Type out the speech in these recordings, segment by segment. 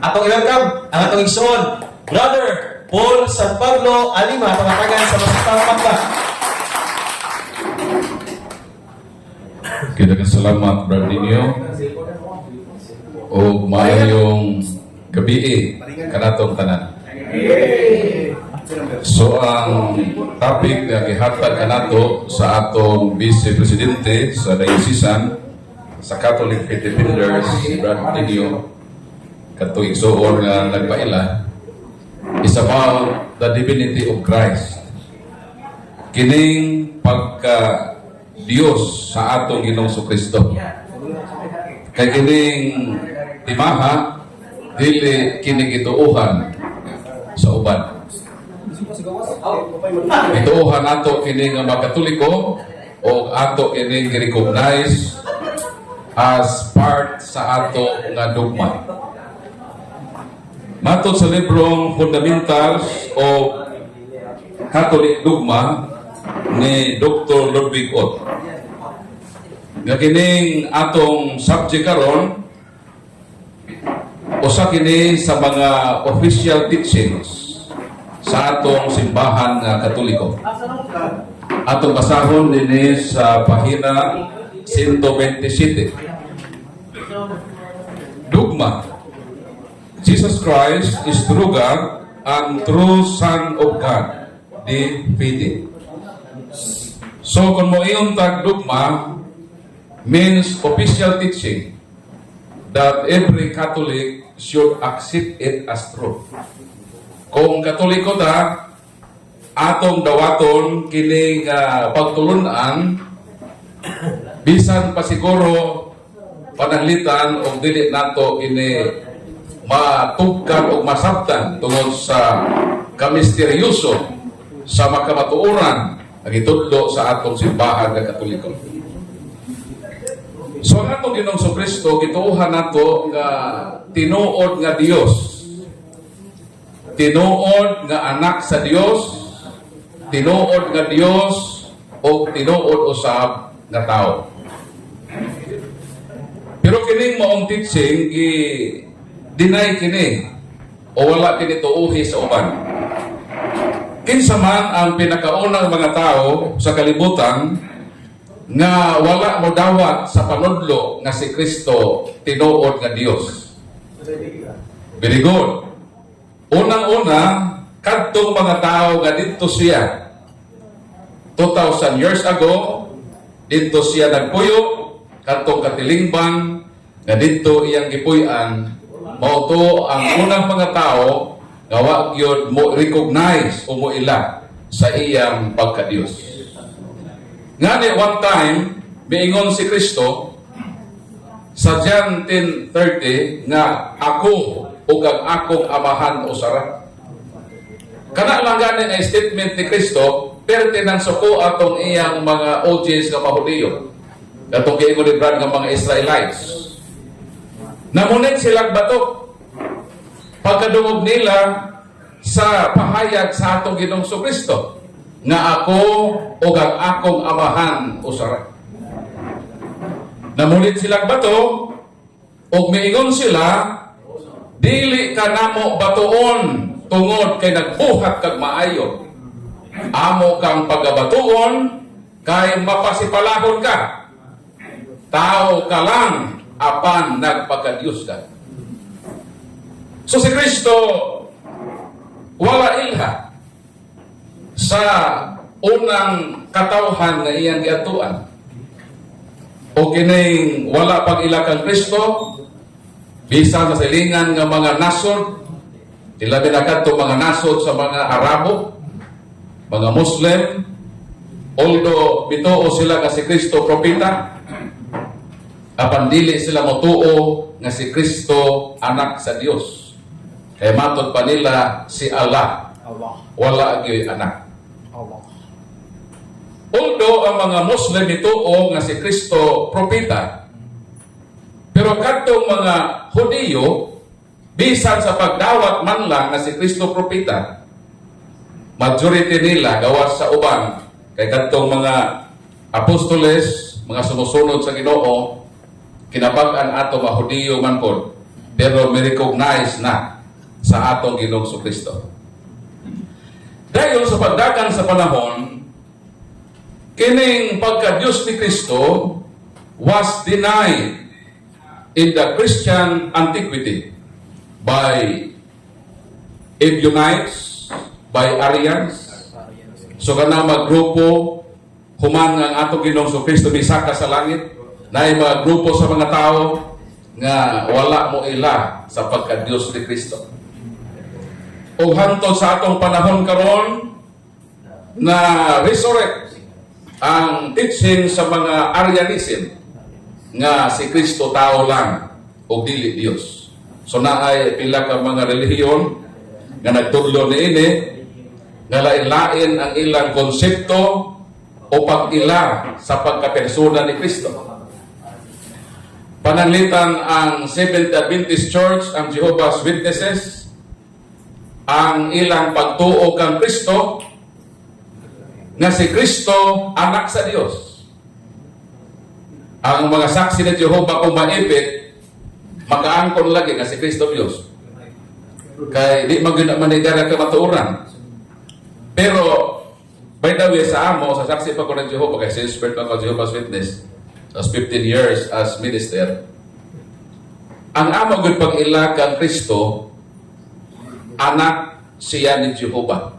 Atong i-welcome ang atong igsoon, Brother Paul San Pablo Alima, pangatagan sa Masipang Pagba. Kita salamat, Brad Ninyo. O maayong gabi kanatong tanan. So ang topic na gihatag kanato sa atong Vice Presidente sa Diocesan sa Catholic Faith Defenders, Brad Ninyo, katong igsoon nga nagpaila, is about the divinity of Christ. Kining pagka Diyos sa atong Ginoong Kristo. Kay kining timaha dili kini gituuhan sa uban. Gituuhan ato kini nga mga Katoliko o ato kini gi-recognize as part sa ato nga dogma. Matod sa librong Fundamentals o Catholic Dogma ni Dr. Ludwig Ott, nga kining atong subject karon usa kini sa mga official teachings sa atong simbahan nga Katoliko. Atong basahon dinhi sa pahina 127. Dogma: Jesus Christ is true God and true Son of God, de fide. So kung mo iyong tag dogma means official teaching that every Catholic should accept it as true. Kung Katoliko ta, atong dawaton kining pagtulunan bisan pa siguro pananglitan o dili nato ini matugkan o masabtan tungod sa kamisteryoso sa makamatuoran ang itudlo sa atong simbahan nga Katoliko. So ang atong Ginoong Kristo gituuhan nato nga tinuod nga Dios, tinuod nga anak sa Dios, tinuod nga Dios o tinuod usab nga tao. Pero kining maong teaching deny kini o wala kini tuuhi sa uban. Kinsa man ang pinakaunang mga tao sa kalibutan nga wala mo dawat sa panudlo nga si Kristo tinuod nga Dios. Very good. Unang-una, kadtong mga tao nga dito siya 2,000 years ago, dito siya nagpuyo, kadtong katilingban nga dito iyang gipuy-an. Mao to ang unang mga tao nga wa gyud mo recognize o mo ila sa iyang pagka-Dios. Ngani one time miingon si Kristo sa John 10:30 nga ako ug ang akong amahan usara. Kana lang gani nga statement ni Kristo pertinence ko atong iyang mga audience nga Mahudiyo. Katong giingon ni Brad nga mga Israelites. Namunit silang batok pagkadungog nila sa pahayag sa atong Ginoong Kristo nga ako o ang akong amahan usara. Namunit silang bato o miingon sila, dili ka namo batuon tungod kay nagbuhat kag maayo. Amo kang pagabatuon kay mapasipalahon ka. Tao ka lang apan nagpagka-Diyos ka. So si Kristo wala ilha sa unang katawhan nga iyang giatuan. O kining wala pag ila kang Kristo bisan sa silingan nga mga nasod, ilabi na kadto mga nasod sa mga Arabo, mga Muslim, although bituo sila nga si Kristo propeta, apan dili sila motuo nga si Kristo anak sa Dios. Kaya matod pa nila si Allah. Wala gyud anak. Although ang mga Muslim ituo nga si Kristo propeta, pero kadtong mga Hudiyo bisan sa pagdawat man lang nga si Kristo propeta, majority nila gawas sa uban kay kadtong mga apostoles, mga sumusunod sa Ginoo, kinabag-an ato mga Hudiyo man pod pero mi-recognize na sa atong Ginoong Kristo. Dahil sa pagdagan sa panahon, kining pagka-Diyos ni Kristo was denied in the Christian antiquity by Ebionites, by Arians. So kanang maggrupo, human ang atong Ginoong Kristo misaka sa langit, na mga grupo sa mga tao nga wala mo ila sa pagka-Diyos ni Kristo. O hantod sa atong panahon karon na resurrect ang teaching sa mga Arianism nga si Kristo tao lang o dili Dios. So naay pila ka mga relihiyon nga nagtudlo niini nga lain-lain ang ilang konsepto o pag-ila sa pagkapersona ni Kristo. Pananglitan ang Seventh Adventist Church, ang Jehovah's Witnesses, ang ilang pagtuo kang Kristo nga si Kristo anak sa Dios. Ang mga saksi ni Jehovah kung maipit, makaangkon lagi nga si Kristo Dios. Kay di manigara ka matuuran. Pero by the way, sa amo, sa saksi pa ko ng Jehovah, kay si Spirit ng Jehovah's Witness, as 15 years as minister, ang amo gud pag-ila kang Kristo, anak siya ni Jehovah.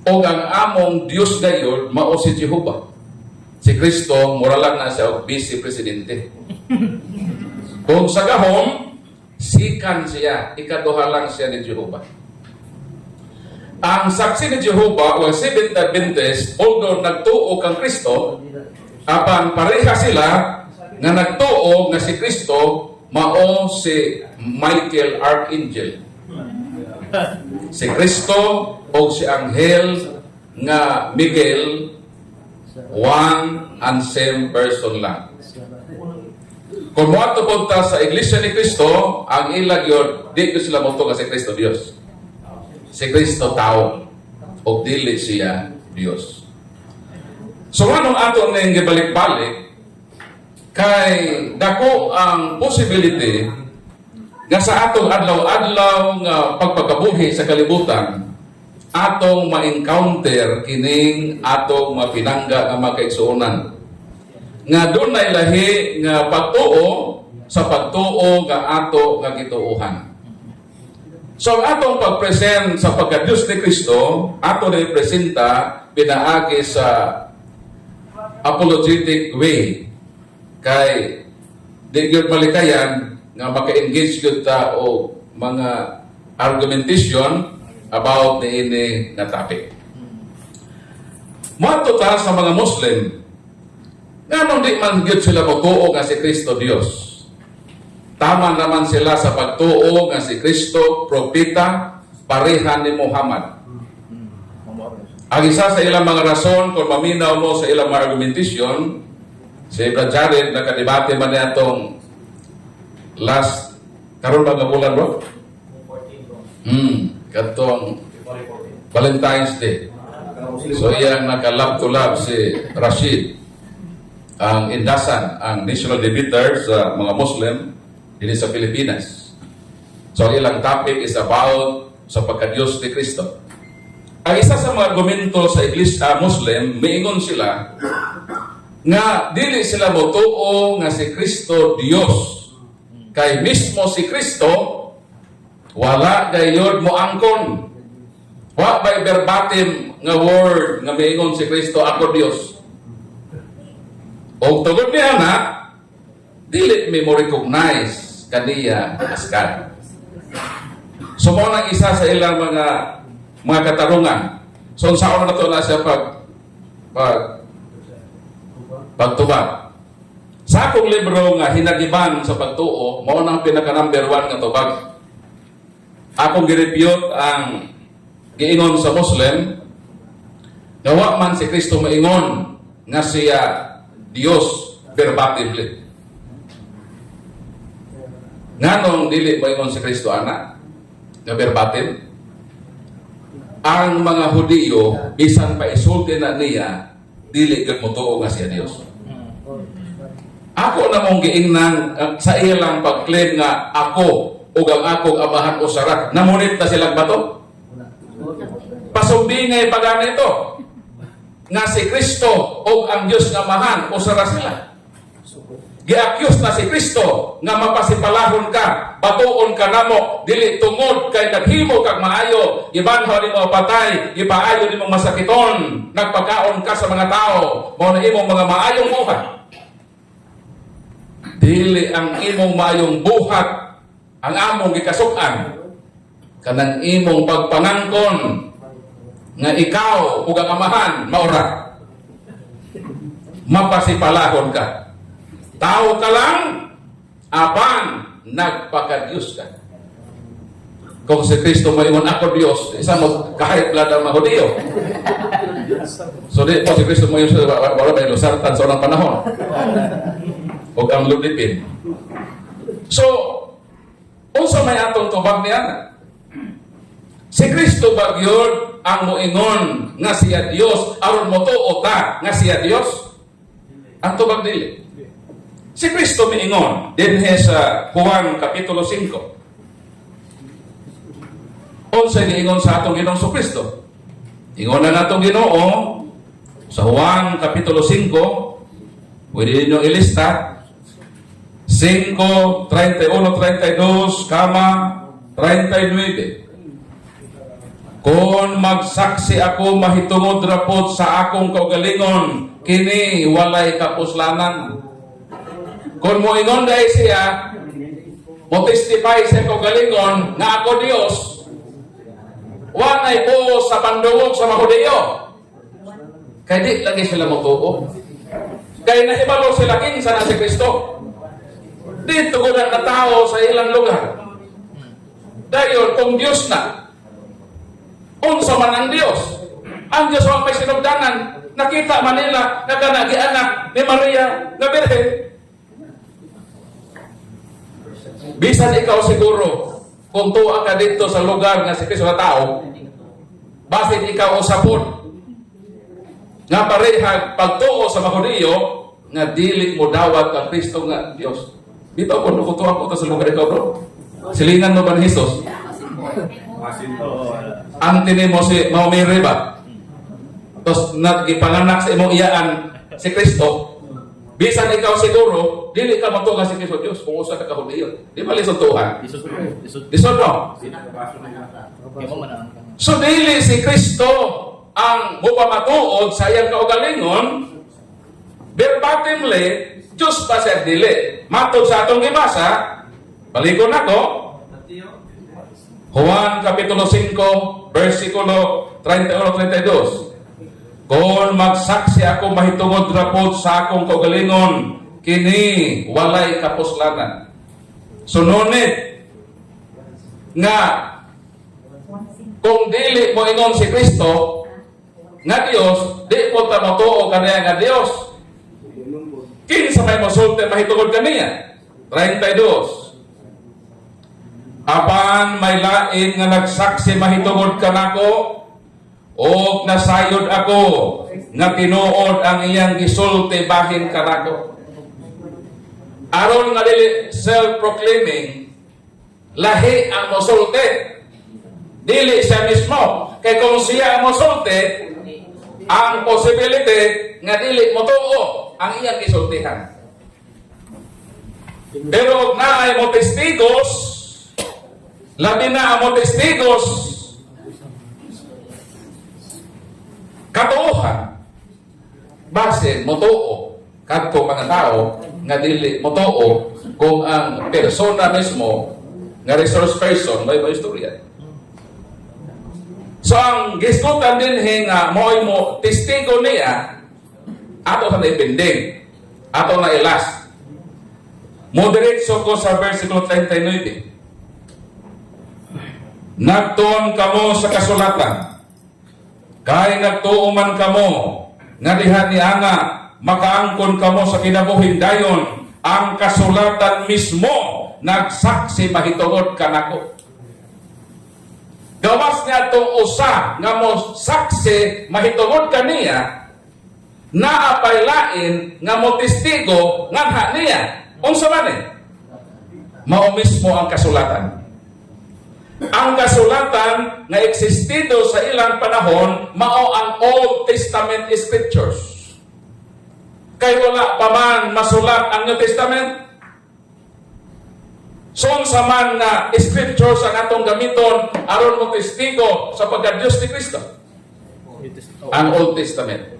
O ang among Diyos gayon, mao si Jehovah. Si Kristo, mura lang na siya og vice presidente. Kung sa gahom, sikan siya, ikaduha lang siya ni Jehovah. Ang saksi ni Jehovah o Seventh Adventist, although nagtuo kang Kristo, apan pareha sila nga nagtuo nga si Kristo mao si Michael Archangel. Si Kristo o si Anghel nga Miguel, one and same person lang. Kung moadto punta sa Iglesia ni Kristo, ang ilag yun, di ko sila moto nga si Kristo Dios. Si Kristo tao o dili siya Dios. So anong ato ning gibalik-balik kay dako ang possibility nga sa atong adlaw-adlaw nga pagpagabuhi sa kalibutan, atong ma-encounter kining atong mapinangga nga makaigsuonan. Nga doon na ilahi nga pagtuo sa pagtuo nga ato nga gituuhan. So ang atong pagpresent sa pagka-Diyos ni Kristo, ato na ipresenta pinaagi sa apologetic way. Kay di gyud malikayan nga maka-engage gyud ta o mga argumentation about ini nga topic. Moadto ta sa mga Muslim, nganong di man gyud sila motuo nga si Kristo Dios. Tama naman sila sa pagtuo nga si Kristo propeta pareha ni Muhammad. Ang isa sa ilang mga rason kung maminaw mo sa ilang mga argumentation, si Brad Jared nakadebate man niya itong last karon ba nga bulan bro? Katong Valentine's Day. So iyang naka-love to love si Rashid, ang Indasan, ang national debater sa mga Muslim dito sa Pilipinas. So ilang topic is about sa pagka-Diyos ni Kristo. Ang isa sa mga argumento sa Iglesia Muslim, miingon sila nga dili sila motuo nga si Kristo Dios. Kay mismo si Kristo wala gayud mo angkon. Wa by verbatim nga word nga miingon si Kristo ako Dios. O tugod niya na dili mi mo recognize kaniya as God. So mo nang isa sa ilang mga katarungan. So sa na to na siya pagtubag. Sa akong libro nga hinagiban sa pagtuo, mao nang pinaka number 1 nga tubag. Akong gi-review ang giingon sa Muslim, gawa man si Kristo maingon nga siya Dios verbatimly. Nganong dili maingon si Kristo anak nga verbatim? Ang mga Hudiyo bisan pa isulti na niya dili gid motuo nga siya Dios. Ako na mong giingnan sa ilang pag-claim nga ako ug ang akong amahan usara. Namunit na silang bato. Pasumbingay pa ganito nga si Kristo ug ang Dios nga amahan usara sila. Gi-accuse na si Kristo nga mapasipalahon ka, batuon ka namo, dili tungod kay naghimo kag maayo, ibanhaw nimo patay, ipaayo nimo masakiton, nagpakaon ka sa mga tao, mao na imong mga maayong buhat. Dili ang imong maayong buhat ang among gikasuk-an kanang imong pagpangangkon nga ikaw ug ang amahan maura. Mapasipalahon ka. Tao ka lang, apan nagpaka-Diyos ka. Kung si Kristo mo ingon ako Diyos, isa mo kahit blood ang Hudiyo. So di po si Kristo mo yung wala ba yung lusartan sa unang panahon. O ang ludipin. So, unsa may atong tubag niya? Si Kristo ba yun ang moingon nga siya Diyos aron mo tuo ta nga siya Diyos? Ang tubag dili. Si Kristo miingon dinhi sa Juan kapitulo 5. Unsa giingon sa atong Ginoong Kristo? Ingon na atong Ginoo sa Juan kapitulo 5. Pwede niyo ilista 5, 31, 32, 39. Kung magsaksi ako mahitungod rapod sa akong kaugalingon, kini walay kapuslanan. Kung mo ingon dahil siya, mo testify sa kaugalingon nga ako Dios, wanay po sa pandungog sa mga Hudiyo. Kaya di lagi sila motuo. Kaya nahibalo sila kinsa na si Kristo. Dito ko na tao sa ilang lugar. Dahil kung Diyos na, unsa man ang Diyos. Ang Diyos ang may sinugdanan. Nakita man nila na kanagi-anak ni Maria na Birhen. Bisan ikaw siguro, kung tuwa ka dito sa lugar nga si Kristo na tao, basit ikaw usapon nga parehag pagtuo sa mga Hudiyo nga dili mo dawat ang Kristo nga Diyos. Dito po, nukutuwa po sa lugar ikaw, bro. Silingan mo ba ni Jesus? Antini mo si Maumiri ba? Tapos nagipanganak sa imong iyaan si Kristo. Bisan ikaw siguro, dili ka matuga si Kristo Diyos kung usa ka Hudiyo. Di ba lisod tuhan? Lisod no? So dili si Kristo ang mupamatuod sa iyang kaugalingon, verbatimly, Diyos pa siya dili. Matod sa atong gibasa, balikon ako, Juan kapitulo 5, versikulo 31-32. Kung magsaksi ako mahitungod rapod sa akong kaugalingon, kini walay kapuslanan. Sununit nga kung dili mo ingon si Kristo nga Dios, di po ta matuo kaniya nga Dios. Kinsa may mosulti mahitungod kaniya? 32. Apan may lain nga nagsaksi mahitungod kanako, o nasayod ako nga tinuod ang iyang gisulti bahin kanako. Aron nga dili self-proclaiming, lahi ang mosulti. Dili siya mismo. Kay kung siya ang mosulti, ang possibility nga dili motuo ang iyang gisultihan. Pero naay mo testigos, labi na ang mo testigos, katuohan, base motuo kadto mga tao nga dili motuo kung ang persona mismo nga resource person may istorya. So ang giskutan din nga mo testigo niya ato sa naipinding, ato na ilas. Moderate ko sa versikulo 39. Nagtuon kamo sa kasulatan, kay nagtuo man kamo nga diha ni ana makaangkon kamo sa kinabuhing dayon, ang kasulatan mismo nagsaksi mahitungod kanako. Gawas niya itong usa nga mo saksi mahitungod kaniya naapay lain nga motistigo nganha niya. Unsa man mao mismo ang kasulatan. Ang kasulatan nga existido sa ilang panahon mao ang Old Testament scriptures. Kay wala pa man masulat ang New Testament. So sa man nga scriptures ang atong gamiton aron mo testigo sa pagka-Dios ni Kristo. Ang Old Testament.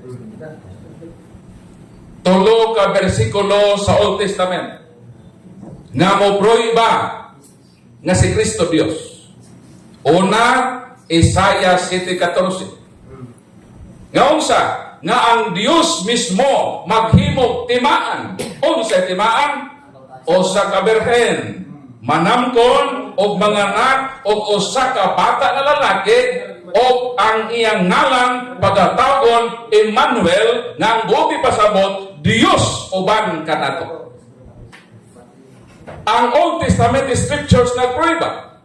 Tulo ka bersikulo sa Old Testament nga mo proiba nga si Kristo Dios. Una, Isaiah 7:14. Nga unsa nga ang Dios mismo maghimog timaan. Unsa timaan? O sa kaberhen manamkon og manganak og usa ka bata nga lalaki og ang iyang ngalan pagatawgon Emmanuel nga ang buhi pasabot Dios uban kanato. Ang Old Testament scriptures nagprueba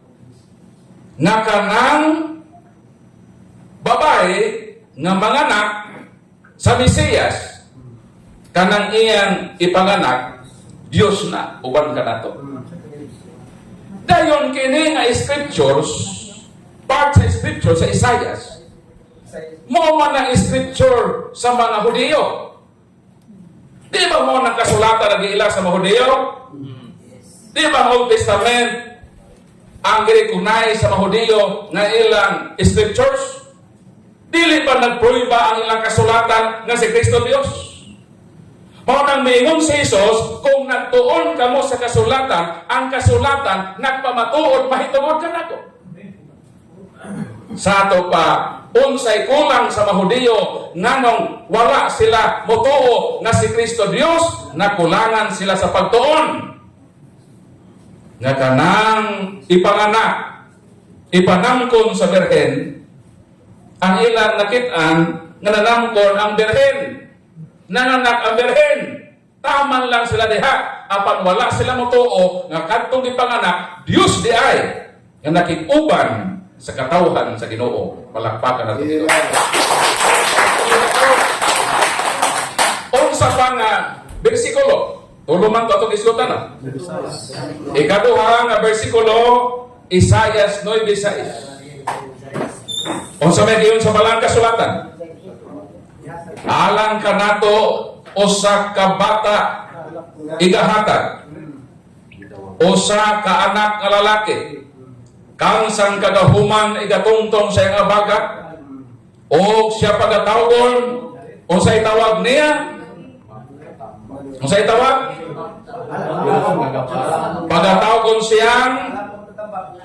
nga kanang babae nga manganak sa Mesiyas kanang iyang ipanganak Dios na uban kanato. Dayon kini nga scriptures, part sa scripture sa Isaiah, mo man ang scripture sa mga Hudiyo. Di ba mo nang kasulatan na giila sa mga Hudiyo? Di ba ang Old Testament ang girecognise sa mga Hudiyo nga ilang scriptures? Dili ba nagpruiba ang ilang kasulatan nga si Kristo Dios? Mao nang miingon si Jesus, kung nagtuon kamo sa kasulatan, ang kasulatan nagpamatuod mahitungod kanako. Sa ato pa, unsay kulang sa mga Hudiyo nganong wala sila motuo nga si Kristo Dios, nakulangan sila sa pagtuon. Nga kanang ipanganak, ipanamkon sa berhen, ang ilang nakit-an nga nanamkon ang berhen. Nanganak ang berhen. Taman lang sila diha. Apan wala sila motuo nga kadtong ipanganak, Dios di ay nga nakikuban sa katawhan sa Ginoo. Palakpakan nato ito. Unsa pa nga bersikulo? Tulo man to atong isgutan na. Ikaduha nga bersikulo, Isaiah 9:6. Unsa may giyon sa balang kasulatan? Alang kanato usa ka bata igahatag, usa ka anak nga lalaki, kang sang kagahuman igatungtong sa iyang abaga, o siya pagatawgon, unsay tawag niya? Unsay tawag? Pagatawgon siyang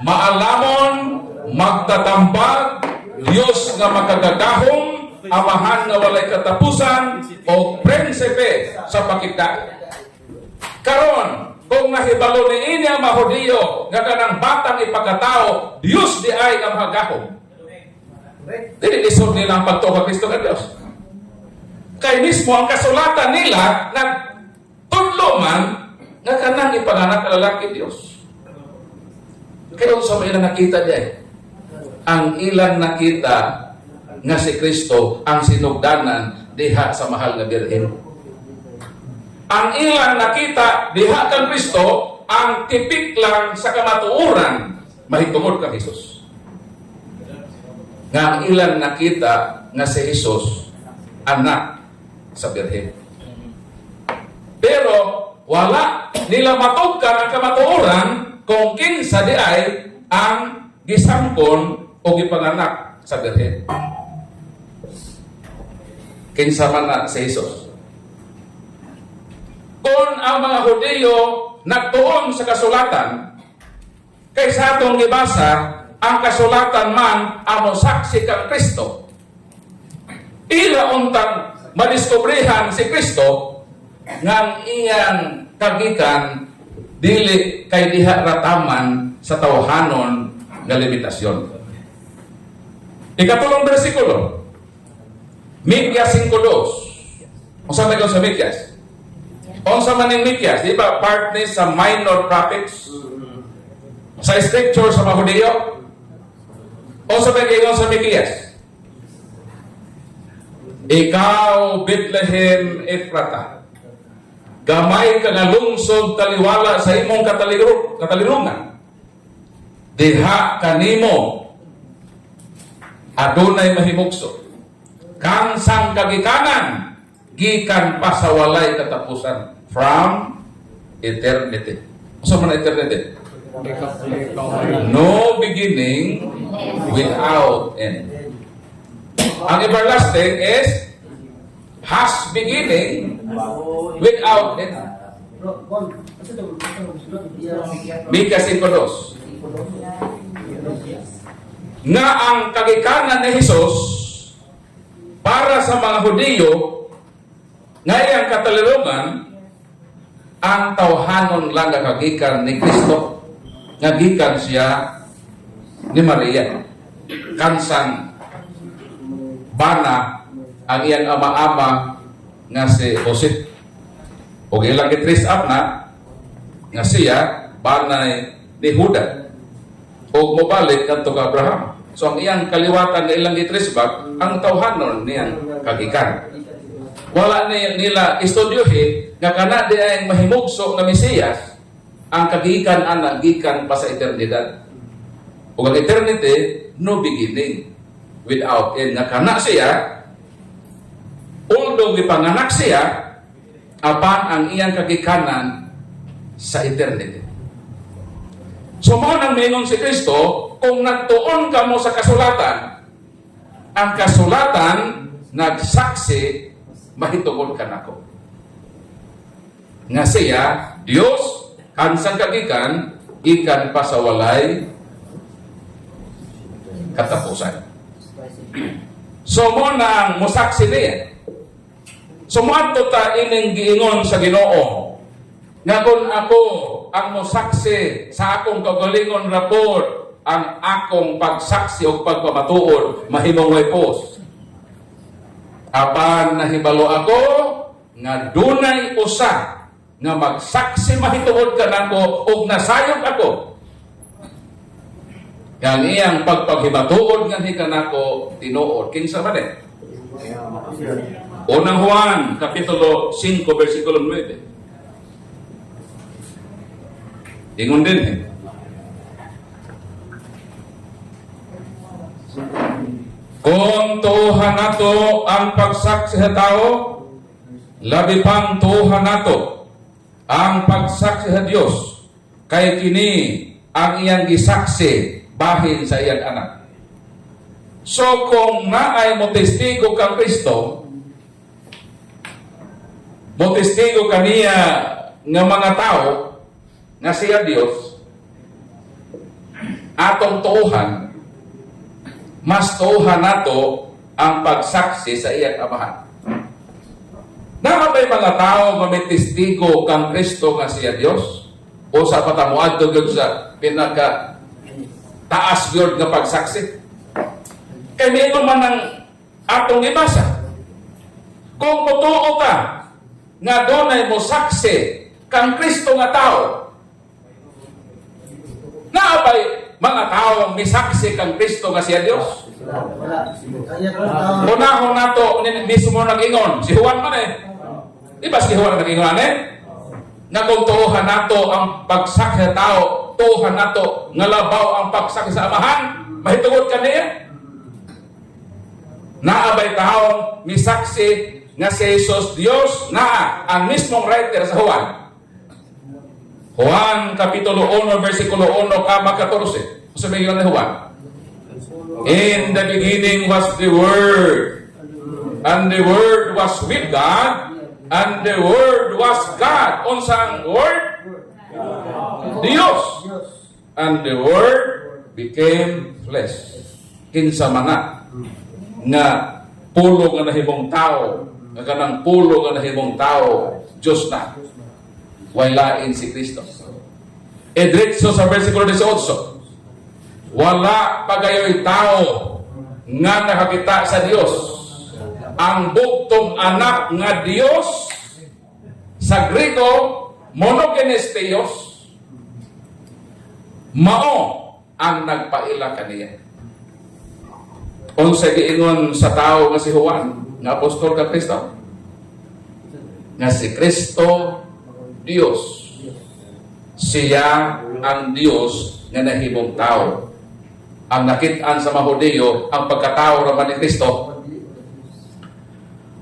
maalamon, magtatambag, Dios nga makagagahom, amahan nga walay katapusan o prinsipe sa pakigda. Karon, kung nahibalo ni ini ang mga Hudiyo nga kanang batang ipagkatao, Dios di ay ang magahom. Dili isod nila ang pagtuo kay Kristo nga Dios. Kay mismo ang kasulatan nila nagtudlo man nga kanang ipanganak ang lalaki Dios. Kaya sa ilang nakita diay, ang ilang nakita nga si Kristo ang sinugdanan diha sa mahal nga birhen. Ang ilang nakita diha kang Kristo ang tipik lang sa kamatuoran mahitungod kang Jesus. Nga ang ilang nakita nga si Jesus anak sa birhen. Pero wala nila matugkan ang kamatuoran kung kinsa di ay ang gisangkon o gipanganak sa birhen. Kinsa man na si Jesus. Kung ang mga Hudiyo nagtuon sa kasulatan, kaysa atong gibasa, ang kasulatan man amo saksi kang Kristo. Ila untang madiskubrihan si Kristo nga iyang kagikan dili kay diha rataman sa tawhanon nga limitasyon. Ikatulong bersikulo, Mikyas 5:2. Unsa may sa Mikyas? Unsa man ning Mikyas? Di ba part ni sa minor prophets? Sa scripture sa mga Hudiyo? Unsa may sa Mikyas? Ikaw, Bethlehem Ephrata, gamay ka nga lungsod taliwala sa imong katalirungan. Diha kanimo adunay mahimugso. Kang sang kagikanan, gikan pa sa walay katapusan. From eternity. Sa man eternity? No beginning without end. Ang everlasting is has beginning without end. Mika 5:2. Nga ang kagikanan ni Jesus para sa mga Hudiyo ngayang katalirungan ang tawhanon lang nga kagikan ni Kristo, nga gikan siya ni Maria, kansang bana ang iyang ama-ama nga si Jose. O ilang i-trace up na nga siya banay ni Juda o mobalik kadto ka Abraham. So ang iyang kaliwatan nga ilang i-trace back ang tawhanon niyang kagikan. Wala nila istudyohin nga kana di ay mahimugso nga Mesiyas ang kagikan ana gikan pa sa eternidad. Ug ang eternity no beginning without end nga kana siya although gipanganak siya apan ang iyang kagikanan sa eternity. So mo nang mingon si Kristo kung nagtuon ka mo sa kasulatan, ang kasulatan nagsaksi mahitungod ka nako. Nga siya, Diyos, kansang kagikan, gikan pa sa walay katapusan. So mo na ang musaksi niya. So mo ta ining giingon sa Ginoo nga kung ako ang musaksi sa akong kagalingon rapor, ang akong pagsaksi o pagpamatuod mahimong way post. Apan nahibalo ako nga dunay usa nga magsaksi mahituod kanako ug nasayod ako. Yang iyang pagpaghibatuod nga ni kanako tinuod. Kinsa man eh? Unang Juan, Kapitulo 5, versikulo 9. Ingon din eh. Kung tuhan nato ang pagsaksi sa tao, labi pang tuhan nato ang pagsaksi sa Dios, kay kini ang iyang gisaksi bahin sa iyang anak. So kung naay mo testigo kang Kristo, mo testigo kaniya nga mga tao nga siya Dios, atong tuhan, mas tuhan nato ang pagsaksi sa iyang amahan. Nakabay mga tao nga may testigo kang Kristo nga siya Dios o sa patamuad to gyud sa pinaka taas gyud nga pagsaksi. Kay may man ang atong ibasa. Kung mutuo ka nga dunay mo saksi kang Kristo nga tao, naabay mga tao misaksi kang Kristo nga siya Dios. Unahon nato mismo nag-ingon si Juan man eh. Di ba si Juan nag-ingon nga kung tuhan nato ang pagsaksi sa tao, tuhan nato nga labaw ang pagsaksi sa amahan, mahitungod kaniya. Naabay taong misaksi nga si Jesus Dios na ang mismong writer sa Juan. Juan Kapitulo 1, versikulo 1, kama 14. Sabi yun ni Juan. In the beginning was the Word, and the Word was with God, and the Word was God. Unsang Word? Dios. And the Word became flesh. Kinsa mana nga pulo nga nahimong tao, nga kanang pulo nga nahimong tao, Diyos na. Walain si Kristo. Diretso sa versikulo 18. Wala pagayoy tao nga nakakita sa Dios. Ang bugtong anak nga Dios sa Grego monogenes theos, mao ang nagpaila kaniya. Unsa giingon sa tao nga si Juan? nga apostol ka Kristo? Nga si Kristo Dios. Siya ang Dios nga nahimong tao. Ang nakitaan sa mga Hudyo, ang pagkatao raman ni Kristo,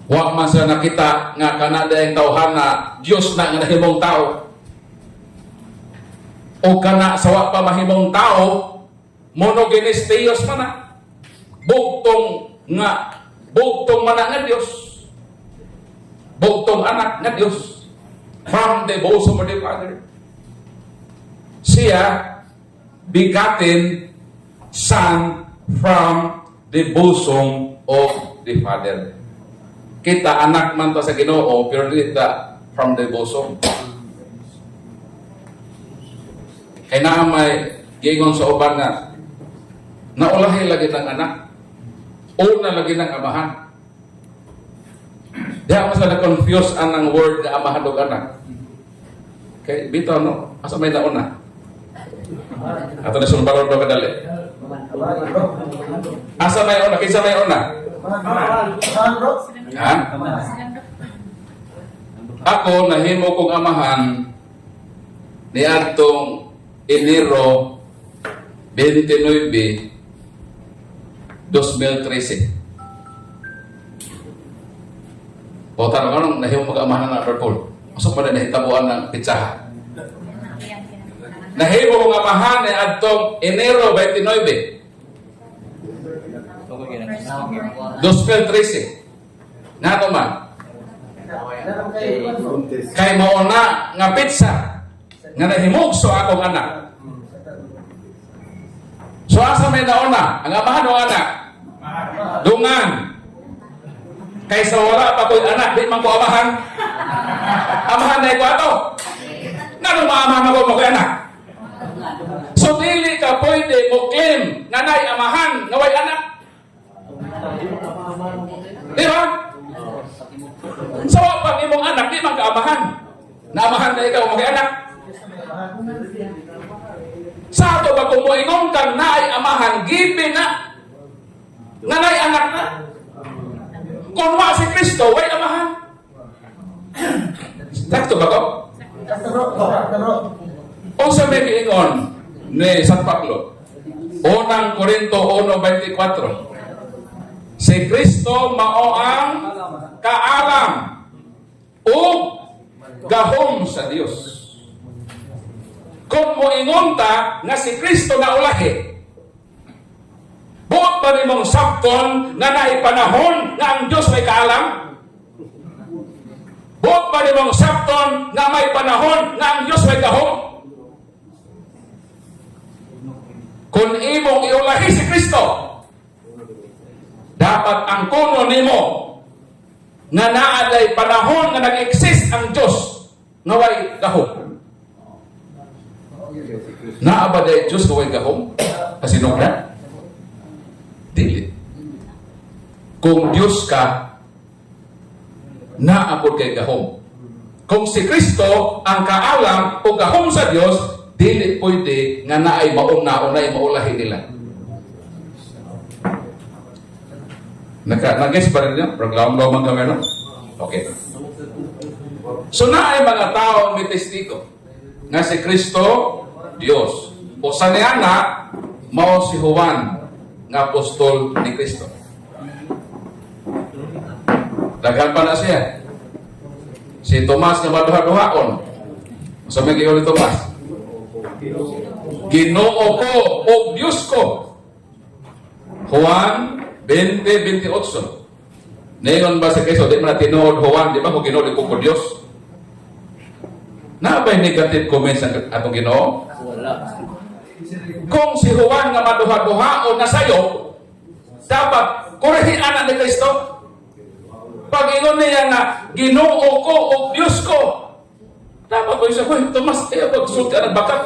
wa man sa nakita nga kanada ang tawhana Dios na nga nahimong tao. O kana sa wa pa mahimong tao, monogenes Theos man na. Bugtong man nga Dios. Bugtong anak nga Dios. From the bosom of the Father. Siya begotten Son from the bosom of the Father. Kita anak man to sa Ginoo, pero dita from the bosom. Kaya na may gingon sa uban na naulahi lagi ng anak. Una lagi ng amahan. Diya mas na-confuse ang word na amahan o anak. Okay, bito no? Asa may nauna? Ato na sumbaron do kadali. Asa may una? Kinsa may una? Ha? Ako nahimo kong amahan ni atong Enero 29, 2013. O tanong anong nahimo mag-amahan na Purple? Masok pa na nahitabuan ng pitsahan. Nahimo kong amahan ni atong Enero 29, 2013. Nga man. Kay mauna nga pizza nga nahimugso akong anak. So asa may nauna? Ang amahan o anak? Dungan. Kaysa wala pa ko'y anak, di man ko amahan. Amahan na ikaw ato. Nga nung maamahan ako mo ko'y anak. So dili ka pwede mo claim nga na'y amahan, nga way anak. Di ba? So pag imong anak, di man ka amahan. Naamahan na ikaw mo ko'y anak. Sa ato ba kung moingon kang na'y amahan, gibe na. Nga na'y anak na. Kung wa si Kristo, way amahan. Sakto ba ko? O sa may kiingon ni San Pablo, Unang Korinto 1:24, si Kristo mao ang kaalam o gahom sa Dios. Kung moingon ta nga si Kristo na ulahi, buot pa rin mong sabton na naipanahon na ang Diyos may kaalam? Buot pa rin mong sabton na may panahon na ang Diyos may gahom? Kung imong iulahi si Kristo, dapat ang kuno nimo na naaday panahon na nag-exist ang Diyos na way gahom. Naabaday Diyos na way gahom? Kasinugdan? Dili. Kung Diyos ka, naapod kay gahom. Kung si Kristo ang kaalam o gahom sa Diyos, dili pwede nga naay mauna-unay maulahi nila. Nag-guess pa rin niya? Program-lomang kami, no? Okay. So naay mga tao may testigo nga si Kristo, Diyos. O sa niyana, mao si Juan nga apostol ni Kristo. Daghan pa na siya. Si Tomas nga maduha-duhaon. Sa may giyon ni Tomas, Ginoo ko o Diyos ko. Juan 20:28. Ngayon ba si Kristo, di man na tinuod Juan, di ba kung Ginoo di ko Diyos? Na ba'y negative comments ang atong Ginoo? Wala. Kung si Juan nga maduha-duha o nasayo, dapat kurehin anak ni Kristo. Pag inon niya nga, Ginoo ko o Diyos ko, dapat ko isa, Tomas, pag-sulti ka ng bakat.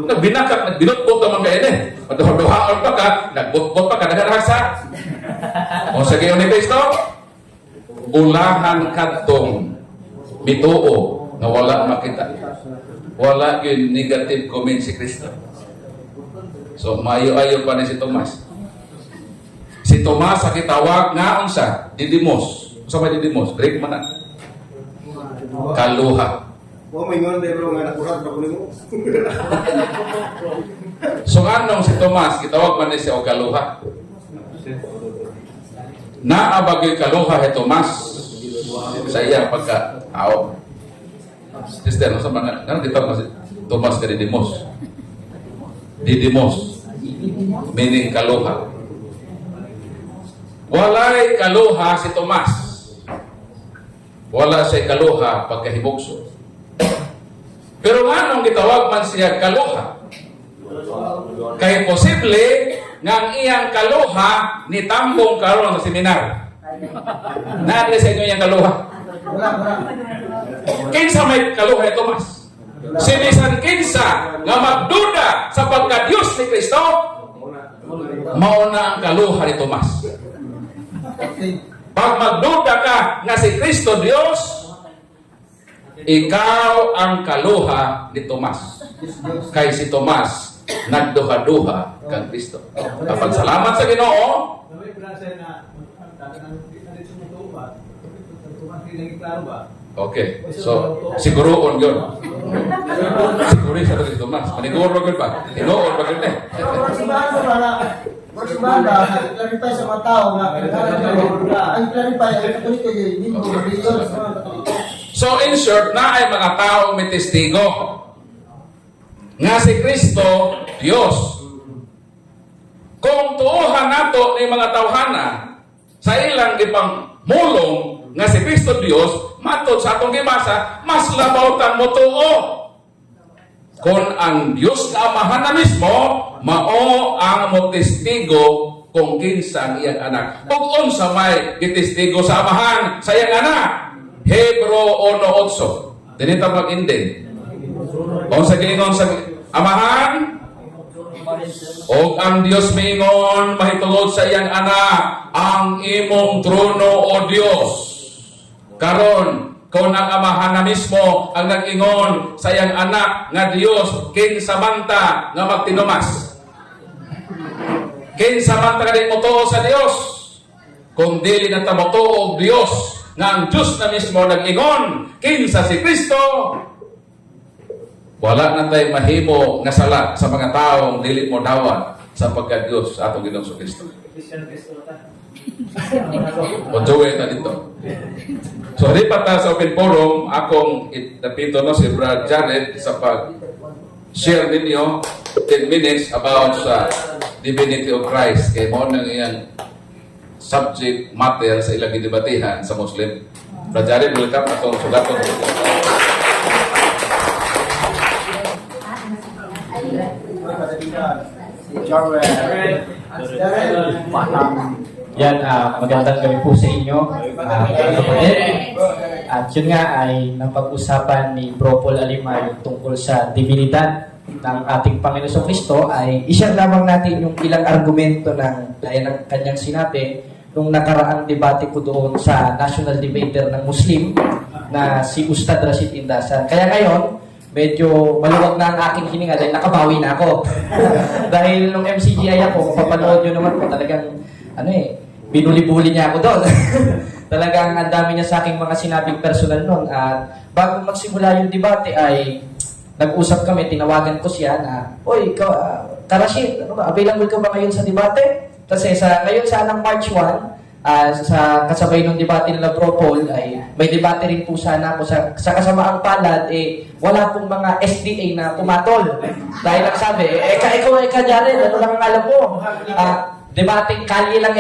Nagbinakat, nagbinutbot naman kayo eh. Maduha-duhaan pa ka, nagbutbot pa ka, nagarasa. O sa gayon ni Kristo, ulahan katong mituo na wala makita. Wala yung negative comment si Kristo. So, mayo-ayo pa ni si Tomas. Si Si Tomas sa kitawag nga unsa? Didymos. Unsa may Didymos? Greek man na. Kaluha. Oh, may ngon bro nga nakuhat na kuno mo. So anong si Tomas, kitawag man ni siya og kaluha. Naabagay kaluha si Tomas sa iyang pagka-tao. Sister, sa mga, ano kitawag si Tomas ka Didymos? Didymos. Meaning kaluha. Walay kaluha si Tomas. Wala siya kaluha pagkahibugso. Pero anong gitawag man siya kaluha? Kay posible nga ang iyang kaluha ni tambong karon sa seminar. Naadre sa inyo iyang kaluha. Kinsa may kaluha ni Tomas? Si bisan kinsa nga magduda sa pagka-Diyos ni Kristo, mauna ang kaluha ni Tomas. Pag magduda ka nga si Kristo Diyos, ikaw ang kaluha ni Tomas. Kay si Tomas nagduha-duha kang Kristo. Kapag salamat sa Ginoo, okay. So, siguroon yun. Siguro sa si Tomas. Paniguro yun ba? Tinoon ba yun eh? Clarify sa mga tao na ang clarify ang katoliko yun So in short, na ay mga tao may testigo nga si Kristo Dios. Kung tuuhan nato ni mga tawhana sa ilang gipang mulong nga si Kristo Dios, matod sa atong gibasa, mas labawtan mo tuo. Kung ang Diyos na Amahan na mismo, mao ang mo testigo kung kinsa ang iyang anak. Ug unsa may gitestigo sa Amahan sa iyang anak? Hebro 1:8. Dinita mag-ending. Unsa giingon sa Amahan? O ang Diyos mingon mahitungod sa iyang anak, ang imong trono o Diyos. Karon kung ang Amahan na mismo ang nag-ingon sa iyang anak nga Diyos, kinsa manta nga magtinumas? Kinsa manta nga di mo tuo sa Diyos? Kung dili na ta mo tuo og Diyos, nga ang Diyos na mismo nag-ingon, kinsa si Kristo, wala na tayo mahimo nga sala sa mga taong dili mo dawat sa pagka-Diyos sa atong Ginoong Kristo. O jowe ta dito. So, di pa ta sa open forum, akong itapito no si Brad Jared sa pag-share ninyo 10 minutes about sa divinity of Christ. Kaya mo nang iyang subject matter sa ilang gidebatihan sa Muslim. Brad Jared, welcome na itong sugaton. Yan, magandang gabi po sa inyo, kapatid. At yun nga ay napag-usapan ni Bro Paul Alimay tungkol sa divinidad ng ating Panginoon sa Kristo ay ishare lamang natin yung ilang argumento ng gaya ng kanyang sinabi nung nakaraang debate ko doon sa national debater ng Muslim na si Ustad Rashid Indasan. Kaya ngayon, medyo maluwag na ang aking hininga dahil nakabawi na ako. Dahil nung MCGI ako, papanood nyo naman po talagang binuli-buli niya ako doon. Talagang ang dami niya sa aking mga sinabing personal noon. At bago magsimula yung debate ay nag-usap kami, tinawagan ko siya na, "Oy, Karashid, available ka ba ngayon sa debate?" Kasi ngayon sa March 1, sa kasabay ng debate nila Bro Paul, ay may debate rin po sana ako sa kasamaang palad, wala pong mga SDA na pumatol. Dahil ang sabi, ikaw Jared, ano lang ang alam mo? Debating kalye lang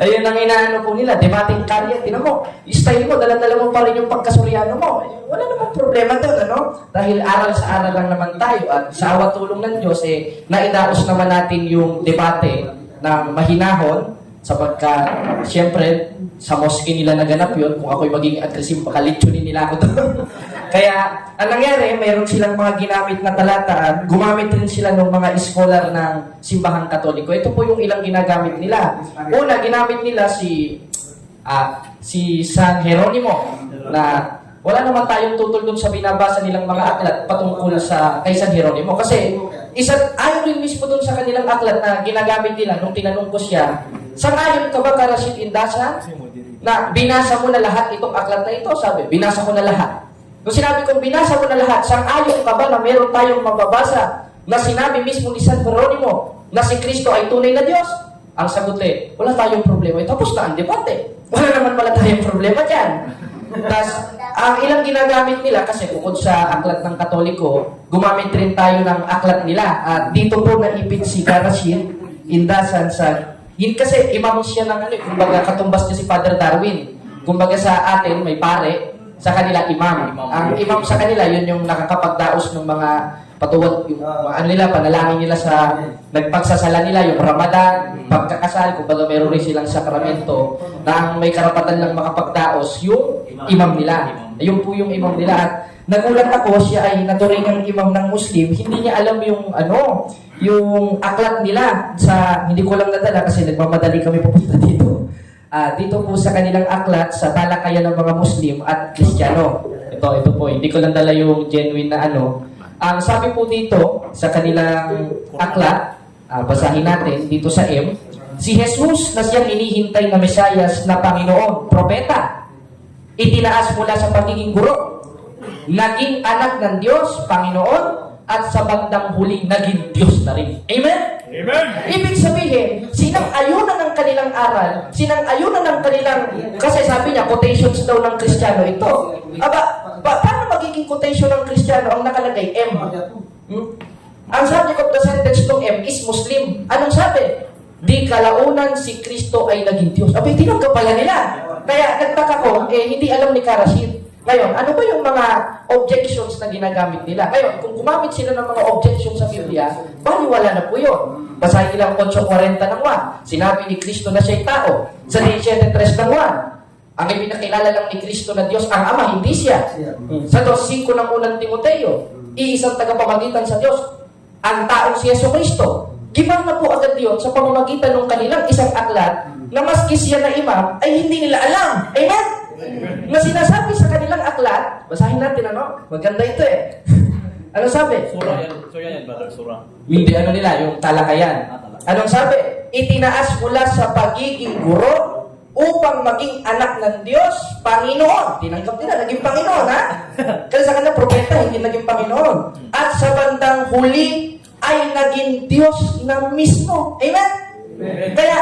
Ayun ang inaano po nila, debating kalye. Tinan mo, style mo, dala-dala mo pa rin yung pagkasuryano mo. Wala namang problema doon, Dahil aral sa aral lang naman tayo at sa awa tulong ng Diyos, naidaos naman natin yung debate ng mahinahon sapagkat, siyempre, sa mosque nila naganap yun. Kung ako'y maging aggressive, baka litsunin nila ako doon. Kaya, ang nangyari, mayroon silang mga ginamit na talataan. Gumamit rin sila ng mga scholar ng simbahang katoliko. Ito po yung ilang ginagamit nila. Una, ginamit nila si San Jeronimo na wala naman tayong tutol dun sa binabasa nilang mga aklat patungkol kay San Jeronimo. Kasi ayon rin mismo dun sa kanilang aklat na ginagamit nila nung tinanong ko siya, sangayon ka ba ka Rashid Indasan na binasa mo na lahat itong aklat na ito? Sabi, binasa ko na lahat. Nung sinabi kong binasa mo na lahat, sangayon ka ba na meron tayong mababasa na sinabi mismo ni San Jeronimo na si Kristo ay tunay na Diyos? Ang sagot wala tayong problema. Tapos na ang debate. Wala naman pala tayong problema dyan. Tapos, ang ilang ginagamit nila, kasi bukod sa aklat ng Katoliko, gumamit rin tayo ng aklat nila. At dito po naipit si Rashid Indasan sa... Yun kasi imam siya ng kumbaga katumbas niya si Father Darwin. Kumbaga sa atin, may pare, sa kanila imam. Ang imam sa kanila, yun yung nakakapagdaos ng mga patuwad, yung panalangin nila sa nagpagsasala nila, yung Ramadan, pagkakasal, kumbaga meron rin silang sakramento na ang may karapatan lang makapagdaos, yung imam nila. Ayun po yung imam nila. At nagulat ako, siya ay naturingang imam ng Muslim, hindi niya alam yung yung aklat nila sa, hindi ko lang nadala kasi nagmamadali kami pupunta dito. Dito po sa kanilang aklat, sa talakayan ng mga Muslim at Kristiyano. Ito po, hindi ko lang dala yung genuine na Ang sabi po dito sa kanilang aklat, basahin natin dito sa M, si Jesus na siyang inihintay na Mesiyas na Panginoon, propeta, itinaas mula sa pagiging guro, naging anak ng Diyos, Panginoon, at sa bandang huli, naging Diyos na rin. Amen? Amen! Ibig sabihin, sinang-ayunan ng kanilang aral, sinang-ayunan ng kanilang, kasi sabi niya, quotations daw ng Kristiyano ito. Paano magiging quotation ng Kristiyano ang nakalagay? M. Ang subject of the sentence ng M is Muslim. Anong sabi? Di kalaunan si Kristo ay naging Diyos. Abay, tinanggap pala nila. Kaya nagtaka ko, hindi alam ni Rashid. Ngayon, ano ba yung mga objections na ginagamit nila? Ngayon, kung gumamit sila ng mga objections sa Biblia, baliwala na po yun. Basahin nilang 8:40 ng 1. Sinabi ni Kristo na siya'y tao. Sa 17:3 ng 1. Ang ipinakilala lang ni Kristo na Diyos ang Ama, hindi siya. Sa 2:5 ng unang Timoteo, iisang tagapamagitan sa Diyos, ang taong si Yesu Kristo. Gibang na po agad yun sa pamamagitan ng kanilang isang aklat na maski siya na imam ay hindi nila alam. Amen? Na sinasabi sa kanilang aklat, basahin natin maganda ito Ano sabi? Surah yan, brother, surah. Hindi nila, yung talakayan. Anong sabi? Itinaas mula sa pagiging guro upang maging anak ng Diyos, Panginoon. Tinanggap nila, naging Panginoon, ha? Kasi sa kanila, propeta, hindi naging Panginoon. At sa bandang huli, ay naging Diyos na mismo. Amen? Kaya,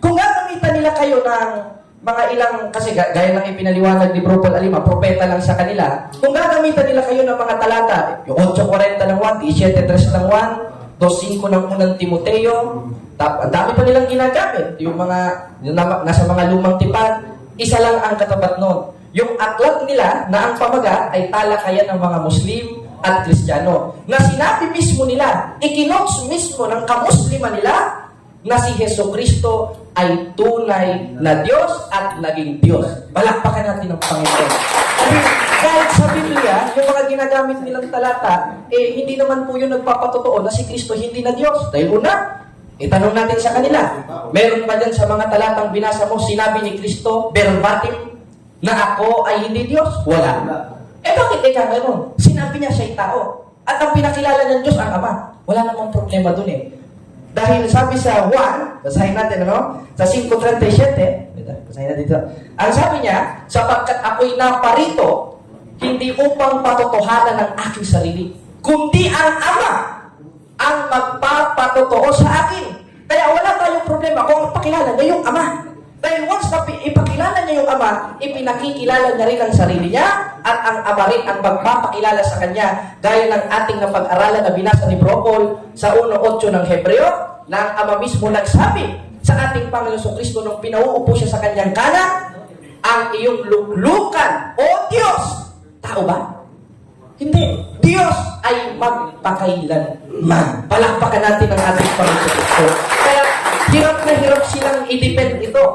kung gagamitan nila kayo ng mga ilang, kasi gaya ng ipinaliwanag ni Bro Paul Alima, propeta lang sa kanila, kung gagamitan nila kayo ng mga talata, yung 8:40 ng 1, 17:3 ng 1, 2:5 ng unang Timoteo, ang dami pa nilang ginagamit, yung nasa mga lumang tipan, isa lang ang katapat nun. Yung aklat nila na ang pamagat ay talakayan ng mga Muslim at Kristiyano, na sinabi mismo nila, ikinotes mismo ng kamusliman nila, na si Heso Kristo ay tunay na Diyos at naging Diyos. Palakpakan natin ang Panginoon. Kahit sa Biblia, yung mga ginagamit nilang talata, hindi naman po yun nagpapatotoo na si Kristo hindi na Diyos. Dahil una, itanong natin sa kanila, meron ba dyan sa mga talatang binasa mo, sinabi ni Kristo, verbatim, na ako ay hindi Diyos? Wala. Bakit ganun? Sinabi niya siya'y tao. At ang pinakilala ng Diyos ang Ama. Wala namang problema dun Dahil sabi sa 1, basahin natin, Sa 5:37, basahin natin dito. Ang sabi niya, sapagkat ako'y naparito, hindi upang patotohanan ng aking sarili, kundi ang Ama ang magpapatotoo sa akin. Kaya wala tayong problema kung pakilala niya yung Ama. Dahil once na ipakilala niya yung Ama, ipinakikilala niya rin ang sarili niya at ang Ama rin ang magpapakilala sa Kanya. Gaya ng ating napag-aralan na binasa ni Bro Paul sa 1:8 ng Hebreo, na ang Ama mismo nagsabi sa ating Panginoon Kristo nung pinauupo siya sa Kanyang kanan, ang iyong luklukan, O Diyos! Tao ba? Hindi. Diyos ay magpakailanman. Palakpakan natin ang ating Panginoon Kristo. Kaya, hirap na hirap silang i-depend ito.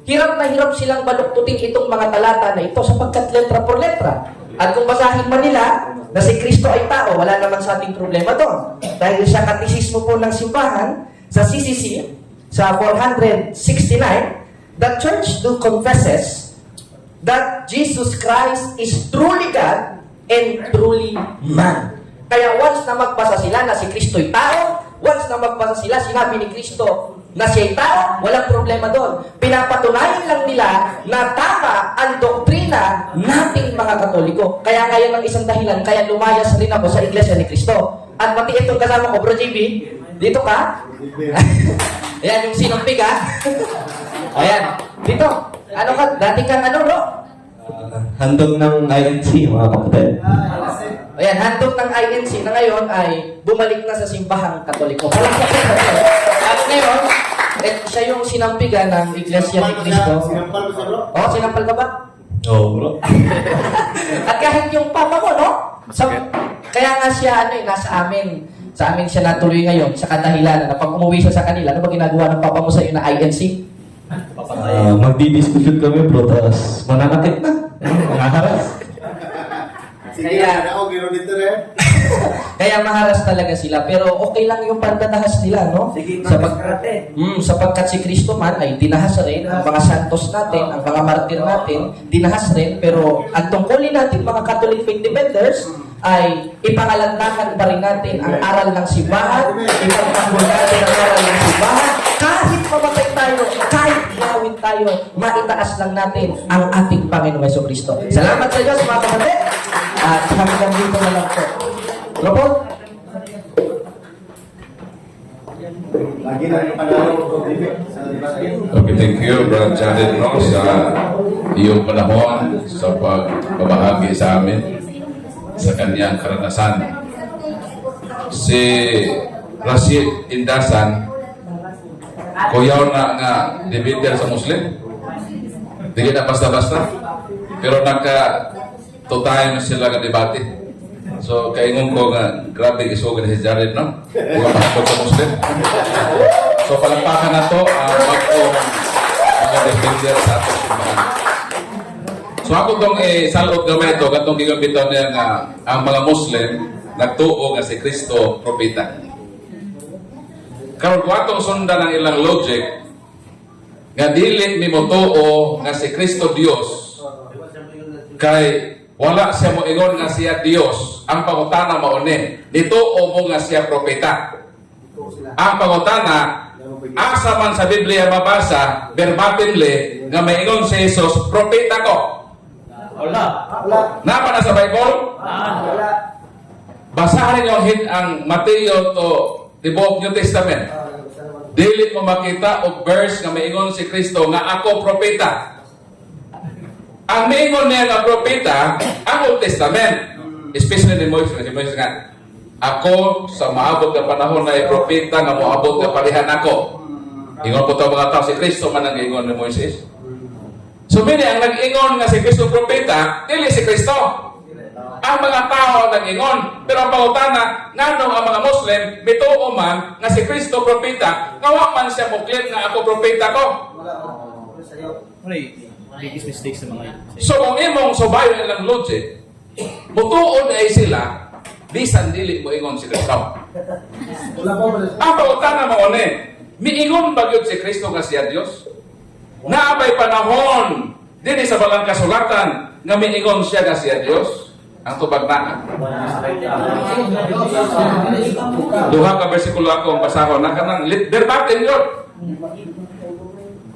Hirap na hirap silang baluktutin itong mga talata na ito sapagkat letra por letra. At kung basahin man nila na si Kristo ay tao, wala naman sa ating problema doon. Dahil sa katisismo po ng simbahan, sa CCC, sa 469, the Church do confesses that Jesus Christ is truly God and truly man. Kaya once na magbasa sila na si Kristo'y tao, once na magbasa sila, sinabi ni Kristo na siya'y tao, walang problema doon. Pinapatunayan lang nila na tama ang doktrina nating mga Katoliko. Kaya ngayon ang isang dahilan, kaya lumayas rin ako sa Iglesia ni Kristo. At pati itong kasama ko, Bro JB, dito ka? Ayan, yung sinampig ha? Ayan, dito. Ano ka? Dati kang ano, bro? Handog ng INC, mga kapatid. Ayan, handog ng INC na ngayon ay bumalik na sa simbahang Katoliko. Palakpak po sa Diyos. At ngayon, siya yung sinampigan ng Iglesia ni Cristo. Sinampal ko siya, bro. Oh, sinampal ka ba? Oo, bro. At kahit yung papa mo, no? Kaya nga siya, nasa amin. Sa amin siya natuloy ngayon sa kadahilanan na pag umuwi siya sa kanila, ano ba ginagawa ng papa mo sa iyo na INC? Magdi-discussion kami, bro, tapos mananakit na. Mga haras. Sige, ako, gano'n dito rin. Kaya maharas talaga sila. Pero okay lang yung pagdadahas nila, no? Sapagkat si Kristo man ay dinahas rin. Ang mga santos natin, ang mga martir natin, dinahas rin. Pero ang tungkulin natin mga Catholic faith defenders ay ipangalandakan pa rin natin ang aral ng simbahan, ipagtanggol natin ang aral ng simbahan. Kahit mamatay tayo, kahit gawin tayo, maitaas lang natin ang ating Panginoong Jesucristo. Salamat sa Diyos, mga kapatid. At hanggang dito na lang po. Robot? Lagi na yung panahon ko, David, sa debate. Okay, thank you, Brother Janet, no, sa iyong panahon sa pagbabahagi sa amin sa kanyang karanasan. Si Rashid Indasan, kuyaw na nga debater sa Muslim. Hindi na basta-basta. Pero nagka-tutay na sila nga debate. So, kaingon ko nga, grabe isugan si Jared, no? Kuyaw na sa Muslim. So, palampakan na to ang mga defender sa ating simbahan. So, ako itong salot gamay ito, katong gigamitan niya nga ang mga Muslim nagtuo nga si Kristo propeta. Karon ko atong sundan ang ilang logic nga dili mi motuo nga si Kristo Dios kay wala siya moingon nga siya Dios. Ang pangutana mao ni dituo mo nga siya propeta. Ang pangutana asa man sa Biblia mabasa verbatimly nga maingon si Jesus propeta ko. Wala. Napa na sa Bible? Basahan ninyo ang Mateo to tibuok New Testament. Dili mo makita og verse nga maingon si Kristo nga ako propeta. Ang maingon niya nga propeta ang Old Testament. Especially ni Moises nga ako sa maabot nga panahon na propeta nga moabot nga parihan ako. Ingon po ta mga tao si Kristo man ang ingon ni Moises. So mini ang nag-ingon nga si Kristo propeta, dili si Kristo. Ang mga tao nag-ingon, pero ang pangutana, nganong ang mga Muslim, mituo man nga si Kristo propeta, nga wa man siya muklit nga ako propeta ko. Biggest mistakes sa mga yun. So kung imong subayon ilang logic, mutuon ay sila, bisan dili mo ingon si Kristo. Ang pangutana mo ni, miingon ba gyud si Kristo nga siya Dios? Naabay panahon dinhi sa balang kasulatan nga miingon siya nga siya Dios. Ang tubag na. Duha ka bersikulo akong basahon na kanang verbatim yun.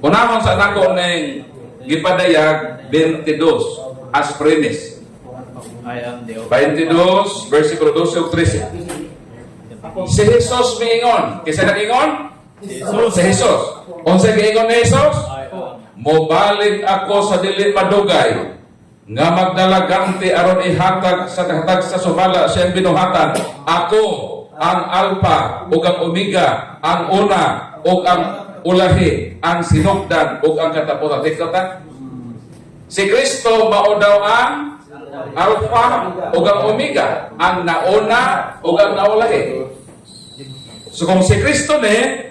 Unahon sa nako ning gipadayag 22 as premise. I am the 22 versikulo 12 ug 13. Si Jesus miingon, kisa nag-ingon? Si Jesus. Unsa giingon ni Jesus? Mobalik ako sa dili madugay nga magdalaganti aron ihatag sa sumala siyang binuhatan. Ako ang Alpha ug ang Omega, ang una ug ang ulahi, ang sinugdan ug ang katapusan. Tikota? Si Kristo mao daw ang Alpha ug ang Omega, ang nauna ug ang naulahi. So kung si Kristo ni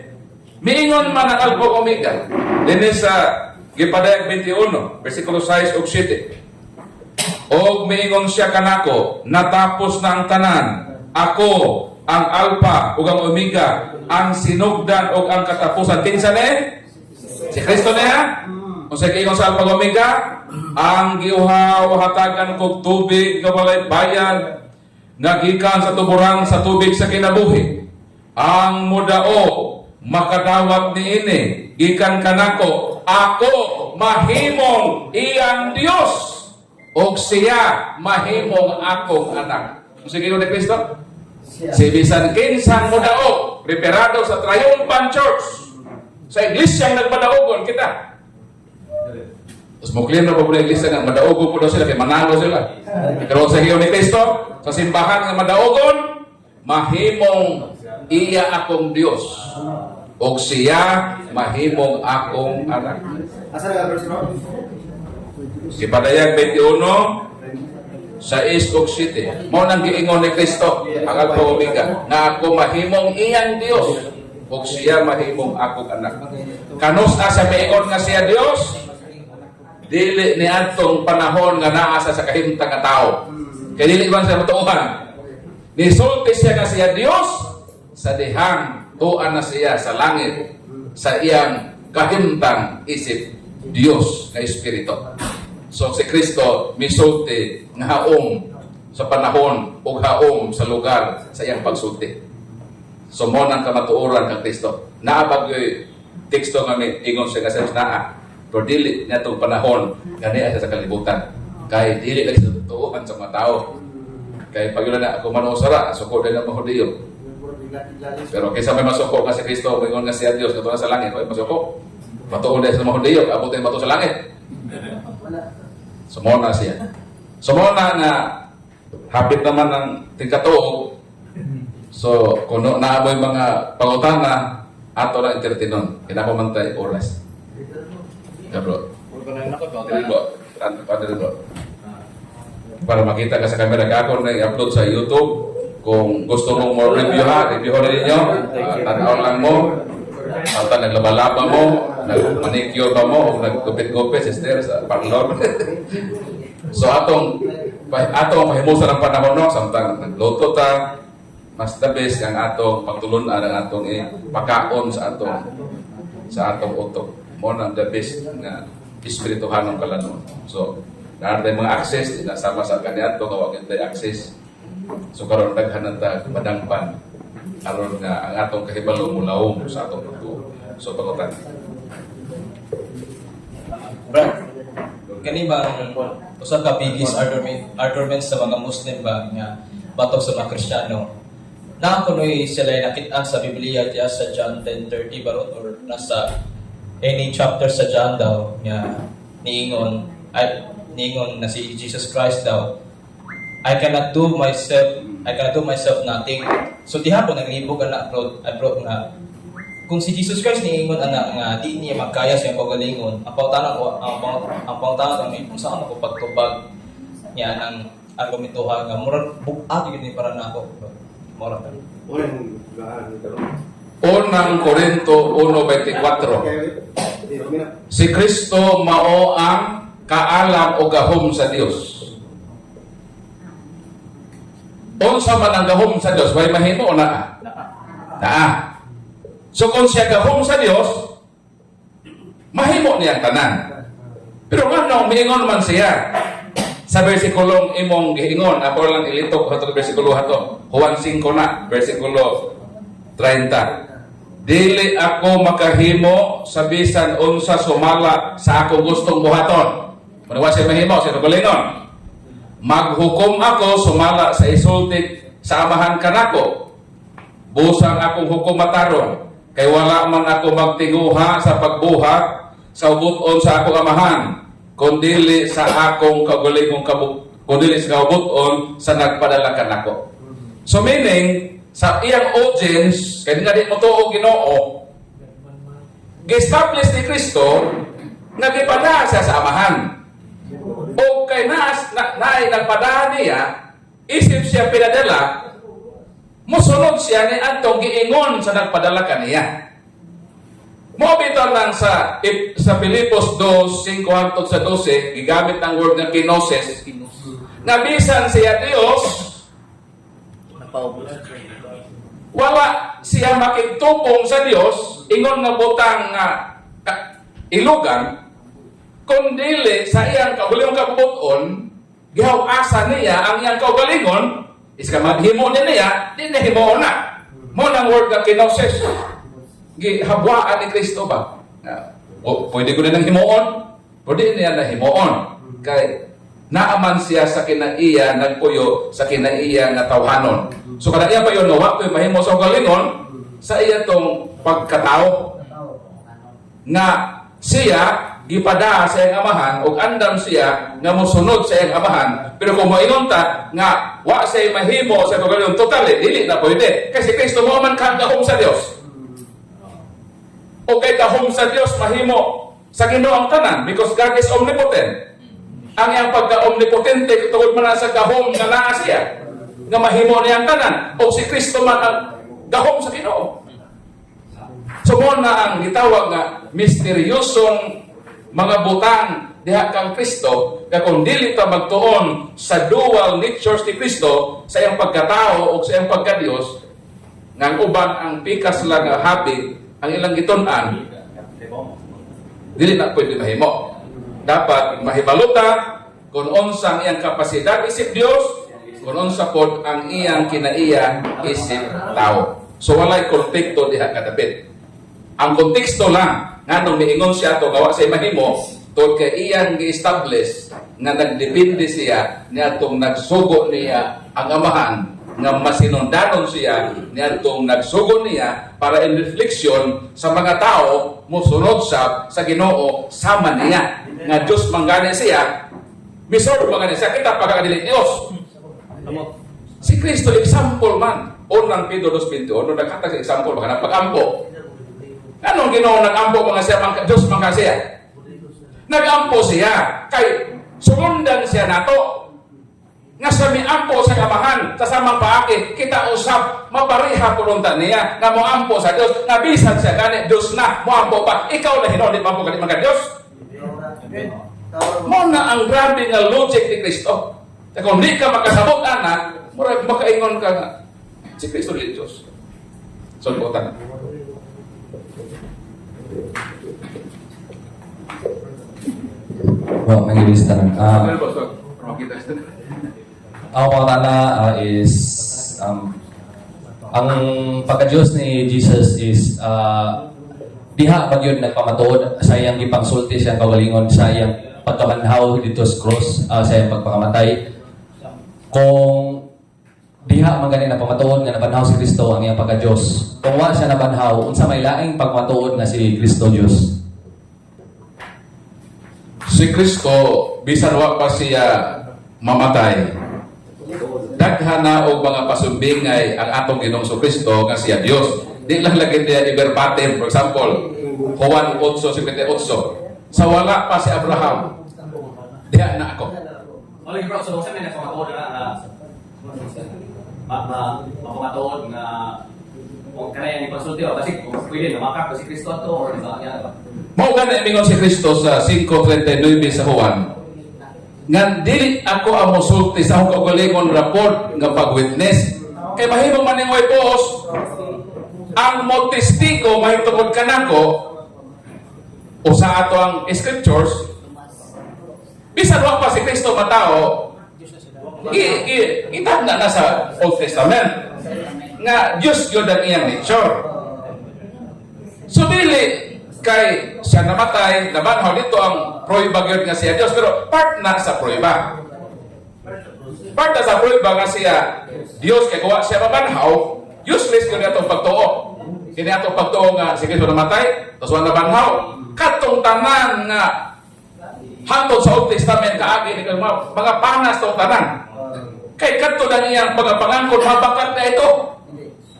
miingon man ang Alpha ug Omega, dinhi sa Gipadayag 21, versikulo 6 ug 7. Og miingon siya kanako, natapos na ang tanan. Ako ang Alpha ug ang Omega, ang sinugdan ug ang katapusan. Kinsa ni? Si Kristo niya? Unsa giingon sa Alpha ug Omega? Ang giuhaw hatagan kog tubig nga walay bayad, nagikan sa tuburan sa tubig sa kinabuhi. Ang mudao makadawat niini gikan kanako, ako mahimong iyang Dios og siya mahimong akong anak. Sige ni Kristo. Si bisan kinsang mudao reperado sa Triumphant Church sa iglesia nagpadaogon kita. Tapos muklim na po na iglesia nga madaogon po daw sila kay manalo sila. Pero sa hiyo ni Kristo sa simbahan nga madaogon, mahimong iya akong Dios og siya mahimong akong anak. Asa na verse no? Ipadayag 21 sa ug 7. Mao nang giingon ni Kristo ang Alpha Omega na ako mahimong iyang Dios ug siya mahimong akong anak. Kanus sa miingon nga siya Dios, dili ni adtong panahon nga naa sa kahimtang nga tao. Kay dili man siya matuohan. Nisulti siya nga siya Dios sa dihang tuan na siya sa langit sa iyang kahimtang isip Dios nga Espiritu. So si Kristo misulti nga haom sa panahon ug haom sa lugar sa iyang pagsulti. So mo nang kamatuoran kang Kristo. Naa bagyoy teksto nga ingon siya nga sa naa. Pero dili natong panahon gani sa kalibutan. Kay dili lagi sa tuohan sa mga tao. Kay pag yun na ako manusara, suko din ang mahudiyo. Pero kaysa may masuko nga si Kristo, ingon nga siya Dios kato na sa langit, may masuko. Matuon din sa mahudiyo, abutin bato sa langit. Sumona siya. Sumona nga hapit naman ng tingkatuog. So, kung naamoy mga pangutana, ato na entertainon. Kinapamantay oras. Kabro. Ano bro? Para makita ka sa camera kako na i-upload sa YouTube. Kung gusto mong mo review review ninyo. Tanaw lang mo. Alta naglaba-laba mo, nag-manicure ba mo, o nag-gupit-gupit, sister, sa parlor. So atong pahimusan ng panahon no, samtang nagluto ta, mas the best ang atong pagtulunan ang atong pagkaon sa atong utok. Mo nang the best nga espirituhanong kalanon. So naarday mga access na sama sa kaniadto nga wa gyud access. So karon daghan ta madangpan aron nga ang atong kahibalo mulawom sa atong pagtuo. So pangutan. Brad, kani ba usa ka biggest arguments sa mga Muslim ba nga batok sa mga Kristiyano? Na kunoy sila nakita sa Biblia diya sa John 10:30 baron or nasa any chapter sa John daw nga niingon na si Jesus Christ daw, I cannot do myself nothing. So diha ko naglibog na upload nga kung si Jesus Christ niingon ana nga di niya magkaya sa pagalingon, ang pangutanan kung saan ako pagtubag niya ng argumentuhan nga murag bugat gyud ni para nako. Murag ta. Unang Korinto 1:24. Si Kristo mao ang kaalam o gahom sa Dios. Unsa man ang gahom sa Dios, way mahimo o naa? Naa. So kung siya gahom sa Dios, mahimo niya ang tanan. Pero ano, miingon man siya sa versikulong imong giingon, ako lang ilitok sa bersikulo hato. Juan 5 na, versikulo 30. Dili ako makahimo sa bisan unsa sumala sa akong gustong buhaton. Manawa siya mahimo, siya nabalingon. Maghukom ako sumala sa isulti sa amahan kanako. Busang akong hukumataron. Kay wala man ako magtinguha sa pagbuhat sa ubuton sa akong amahan, kundili sa akong kagulingong kundili sa ubuton sa nagpadala kanako. So meaning, sa iyang audience, kaya nga di mo to o Ginoo, gi-establish ni Kristo, nagipadahan siya sa amahan. O kay nagpadahan niya, isip siya pinadala, musunod siya ni Antong giingon sa nagpadala kaniya. Mo bitaw lang sa Pilipos 2:5 sa 12, gigamit ang word ng kinosis. Nabisan siya Dios, wala siya makigtupong sa Dios, ingon nga butang ilugan, kundili sa iyang kahulihong kabubuton, gihaw-asa niya ang iyang kaugalingon, Iska maghimo niya, di na himo na. Mo nang word nga kinosis. Gihabwaan ni Kristo ba? O pwede ko na nang himoon? Pwede niya na himoon. Kay naaman siya sa kinaiya, nagpuyo sa kinaiya nga tawhanon. So kada iya pa yun, nawa ko mahimo sa galingon, sa iya tong pagkatao. Nga siya, gipada sa iyang amahan, o andam siya, nga musunod sa iyang amahan. Pero kung maingon ta, nga wa siya mahimo sa galingon, totally, dili na pwede. Kasi Kristo mo man kagahom sa Dios. O kay kahom sa Dios, mahimo sa Ginoo ang tanan, because God is omnipotent. Ang iyang pagka-omnipotente, tungod man sa gahom nga naa siya, nga mahimo niya ang tanan, o si Kristo man ang gahom sa Ginoo. So mo na ang gitawag nga misteryosong mga butang diha kang Kristo, nga kung dili ta magtuon sa dual natures ni Kristo, sa iyang pagkatao o sa iyang pagka-Dios, nga ang uban ang pikas lang nga habit, ang ilang gitun-an, dili na pwede mahimo. Dapat mahibaluta kung unsang iyang kapasidad isip Dios, kung unsa pod ang iyang kinaiya isip tao. So walay konteksto diha kadapit. Ang konteksto lang nganong miingon siya to gawa sa mahimo tod kay iyang gi-establish nga nagdepende siya niadtong nagsugo niya ang amahan, nga masinundanon siya niadtong nagsugo niya para in reflection sa mga tao mosunod sa Ginoo sama niya nga Dios manggani siya misor manggani siya kita pagkadili Dios. Si Kristo example man. Unang Pedro 2:21 naghatag sa example baka nagpagampo. Anong Ginoo nagampo mga siya Dios mangka siya? Nagampo siya kay sumundan siya nato. Nga sa miampo sa amahan, sa samang paaki, kita usap, mapariha puluntan niya, nga moampo sa Dios, nga bisan siya gani, Dios na, moampo pa, ikaw na hinuli, moampo ka di mga Dios. Mo na ang grabe nga logic ni Kristo. Kung di ka makasabot, anak, makaingon ka nga, si Kristo di Dios. Sulbutan na. Well, nag-ilista lang. Ang mga tana is ang pagka-Diyos ni Jesus is diha pag yun nagpamatuod sa iyang ipangsulti siyang kawalingon sa iyang pagkamanhaw dito sa cross sa iyang pagpakamatay. Kung diha man gani na pamatuod nga nabanhaw si Kristo ang iyang pagka-Diyos. Kung wa siya nabanhaw, unsa may laing pagmatuod nga si Kristo Diyos? Si Kristo, bisan wa pa siya mamatay, daghan na og mga pasumbingay ang atong Ginoong Kristo nga siya Dios. Di lang lagi niya iberpatem. For example, Juan 8:58. Sa wala pa si Abraham, diha na ako. Wala gibro sa dosa na pamatuod na mapamatuod na kung kaya ni konsulti o kasi kung pwede na makap si Kristo to or sa kanya ba. Mao gani mingon si Kristo sa 5:39 sa Juan. Nga dili ako ang mosulti sa akong kaugalingon raport nga pag-witness. Kay mahimo man ning boss, ang motistigo mahitungod kanako o sa ato ang scriptures, bisan wa pa si Kristo matao, itagna na sa Old Testament nga Diyos yun ang iyang nature. So dili kay siya namatay, nabanhaw dito ang proiba gyud nga siya Dios, pero part na sa proiba. Part na sa proiba nga siya Dios kay kuwa siya mabanhaw, useless gyud atong pagtuo. Kini atong pagtuo nga si Kristo namatay, tapos wa nabanhaw. Katong tanan nga hangtod sa Old Testament kaagi ni mga panas tong tanan. Kay kadto lang iyang pagapangangkon mabakat na ito.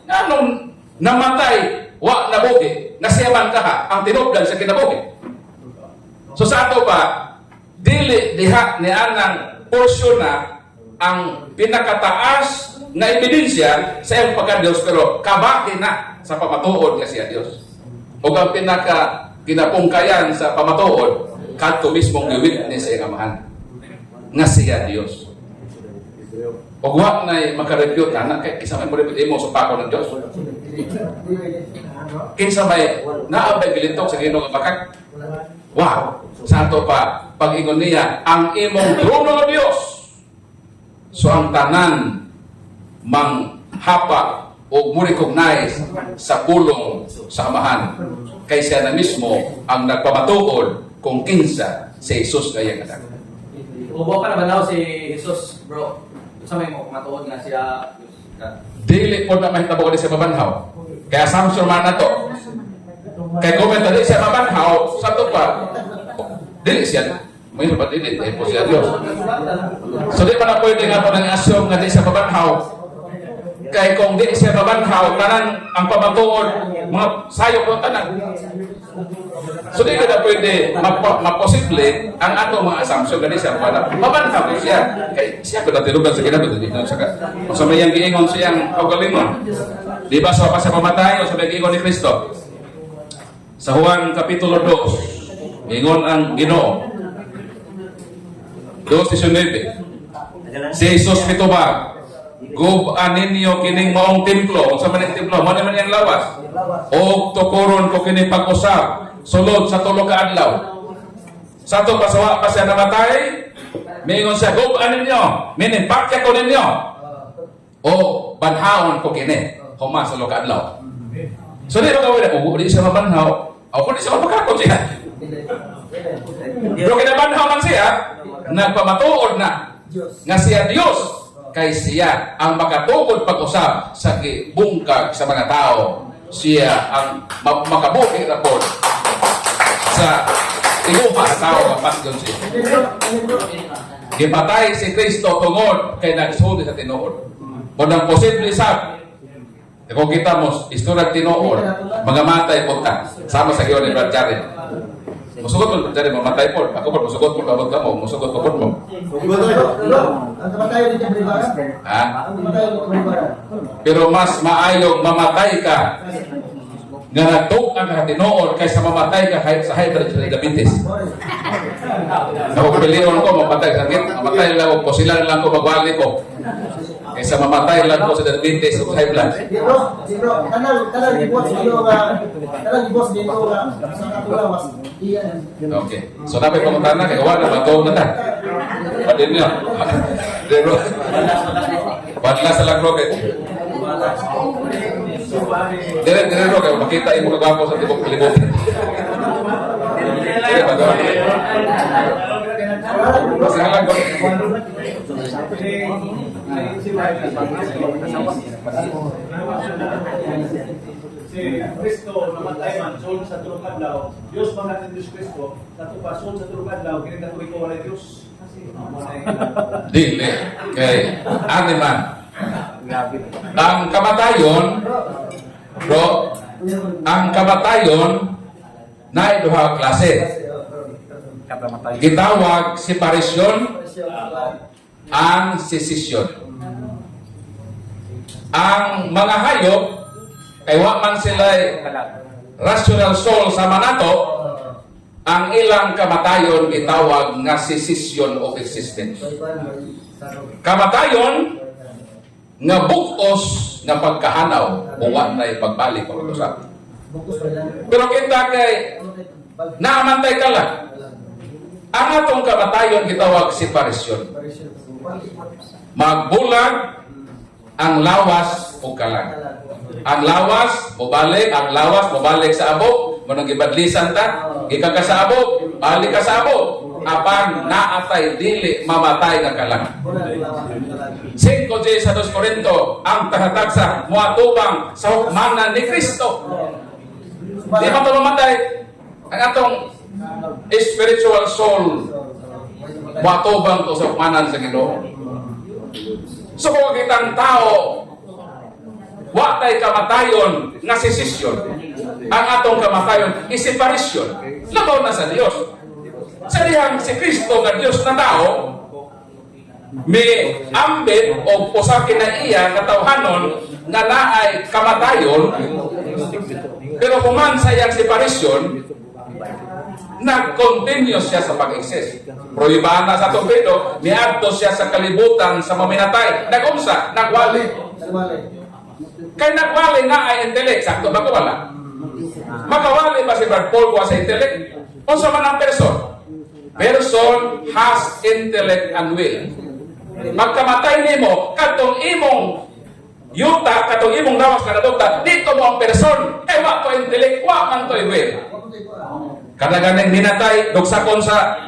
Anong namatay wa nabuhi, nasiyaman ka ha, ang tinubdan sa kinabuhi. So sa ato ba, dili diha ni anang porsyon na ang pinakataas na ebidensya sa iyang pagka-Diyos, pero kabahin na sa pamatuod nga siya Diyos. O ang pinaka kinapungkayan sa pamatuod, kadto mismong gi-witness sa iyang amahan nga siya Diyos. O wa na makarepute na kay kisa may mo-repute mo sa pako ng Diyos. Kinsa may naabay gilintog sa Ginoo nga bakak. Wow! Sa ato pa, pag-ingon niya, ang imong trono Diyos. So ang tanan manghapa o mo-recognize sa pulong sa Amahan. Kay siya na mismo ang nagpamatuod kung kinsa si Jesus kaya anak. Ubo pa naman daw si Jesus, bro. Sa may mo matuod nga siya. Dili po na mahitabo ko siya mabanhaw. Kaya assumption man na to. Kaya komento di siya mabanhaw, sa to pa, dili siya. May ba dili? Po siya Diyos. So di pa na pwede nga po nang assume nga di siya mabanhaw. Kaya kung di siya mabanhaw, tanan ang pamatuod, mga sayo ko tanan. So di ka na pwede maposible ang ato mga assumption nga di siya mabanhaw siya. Kaya siya ko na tinugan sa ginabot. So may yang giingon siyang kaugalingon. Di ba sa pa siya mamatay o sa may giingon ni Kristo? Sa Juan Kapitulo 2, giingon ang Ginoo. 2:19. Si Jesus mitubag, gub-an ninyo kining maong templo. Unsa man ang templo? Mo naman yang lawas. O tukuron ko kining pag-usab sulod sa tulo ka adlaw. Sa to pasawa pa siya namatay, mingon siya, gub-an ninyo, meaning pakya ko ninyo. O banhaon ko kini, huma sa tulo ka adlaw. So di ba gawin na, di siya mabanhaw. O kung di siya mapakakot siya. Pero kinabanhaw man siya, nagpamatuod na nga siya Dios kay siya ang makatuod pag-usab sa gibungkag sa mga tao. Siya ang makabuhi na po sa iluha na tao nga patyon siya. Gipatay si Kristo tungod kay nagsulti sa tinuod. Kung ang posible sab, kung kita mo, istorya tinuod, mga matay po ta, sama sa giyon ni Brad Jared. Musugot mo, Jared, mamatay po. Ako po, musugot mo, kabot ka mo, musugot po mo. Ang kamatayon dito pribara. Ha? Ang kamatayon dito pribara. Pero mas maayong mamatay ka nga nagtukan ka tinuod kaysa mamatay ka sa high blood sa diabetes. Ako piliyon ko, mamatay sa sakit, mamatay lang ko, sila lang ko, magwali ko. Kaysa mamatay lang ko sa diabetes o high blood. Di bro, kanal di-boss dito nga, kanal di-boss dito nga, sa katulawas. Okay. So dapat pumunta na, kaya wala, matawag na ta. Padin niyo. Pero, padla sa lang rocket. Dire ro, kaya makita yung mga gwapo sa tibok kalibutan. Sige, pagawa. Kasi halang ko. Si Kristo namatay man sul sa tulong adlaw. Dios man natin Dios Kristo, natupa sul sa tulong adlaw kini dako ikaw wala Dios. Dili. Kay ani man. Ang kamatayon, bro, ang kamatayon na duha klase. Gitawag separasyon, ang secession. Ang mga hayop kay wa man sila rational soul sa manato, ang ilang kamatayon gitawag nga cessation of existence. Kamatayon nga bukos nga pagkahanaw o wa na pagbalik pag-usap. Pero kita kay naamantay ka lang. Ang atong kamatayon gitawag separasyon. Magbulag ang lawas o kalang. Ang lawas mobalik sa abog, mo nang gibadlisan ta, gika ka sa abog, balik ka sa abog. Apan naatay dili mamatay nga kalang. 5 sa 2 Corinto, ang tahatag sa muatubang sa hukmanan ni Kristo. Di ba ito mamatay? Ang atong spiritual soul, muatubang to sa hukmanan sa Ginoo. So kung kitang tao, watay kamatayon nga secession, ang atong kamatayon is separation. Labaw na sa Dios. Sa dihang si Kristo nga Dios na tao, may ambit o usakin na iya katawhanon nga naay kamatayon, pero kuman sa iyang separation, nag-continue siya sa pag-exist. Prohibahan na sa Pedro, miadto siya sa kalibutan sa maminatay. Nag-umsa, nagwali. Kay nagwali na ay intellect. Sakto ba ko wala? Makawali ba si Brad Paul ko sa intellect? O sa man ang person? Person has intellect and will. Magkamatay nimo, katong imong Yuta katong imong lawas nga nadugta, dito mo ang person. Kay wa to intellect, wa man to will. Kada ganang ninatay dugsakon sa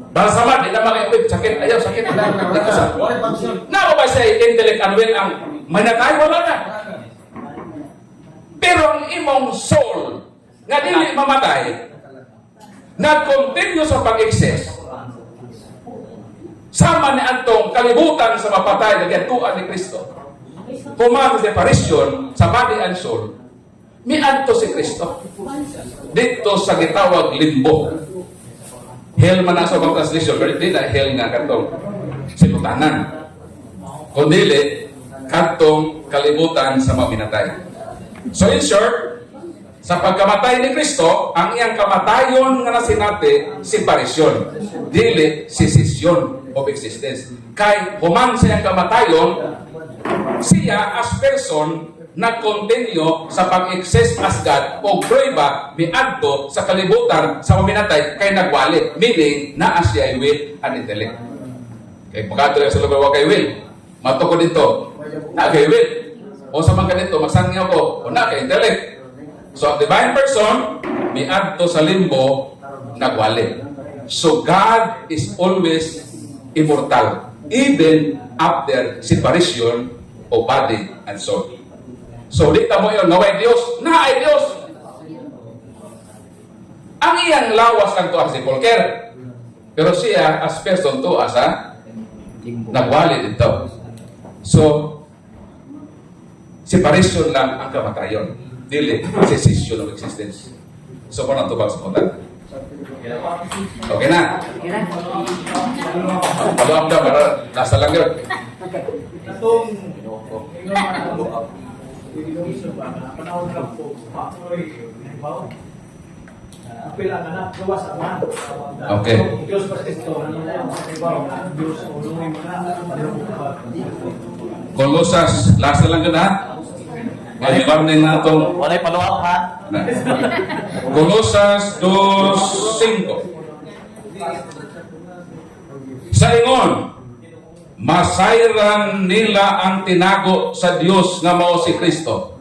balsamad, di na makikip, sakit, ayaw, sakit. Dito sa na ba sa intellect and will ang manatay, wala na. Pero ang imong soul nga dili mamatay, nag-continue sa pag-exist. Sama ni antong kalibutan sa mapatay na gatuan ni Kristo. Pumang separation sa body and soul, miadto si Kristo. Dito sa gitawag limbo. Hell man sa bang translation, pero di na hell nga katong siputanan. Kundili, katong kalibutan sa maminatay. So in short, sa pagkamatay ni Kristo, ang iyang kamatayon nga nasinati, separation. Dili, cessation of existence. Kay human sa iyang kamatayon, siya as person nag-continue sa pag-exist as God o prueba miadto sa kalibutan sa maminatay kay nagwali. Meaning, naa siya ay will and intellect. Kay pagkatuloy sa lugar wa kay will. Mato ko dito, na kay will. O sa mga ganito, magsangyaw ko, o na kay intellect. So, ang divine person, miadto sa limbo, nagwali. So, God is always immortal, even after separation of body and soul. So, dito mo yun, naway Diyos, naay Diyos. Ang iyang lawas lang to ang si Volker. Pero siya, as person to, asa, nagwali dito. So, separation lang ang kamatayon. Dili, cessation of existence. So, kung ang tubag sa mutan. Okay na? Follow up na, para nasa lang yun. Itong panahon lang po, apil ang anak, gawas ang anak. Okay. Diyos pa Kristo, Diyos, ulungin mo na, Kolosas, last na lang yun ha? Warning na itong Walay follow up ha? Kolosas 2:5. Sa ingon, masayran nila ang tinago sa Dios nga mao si Kristo.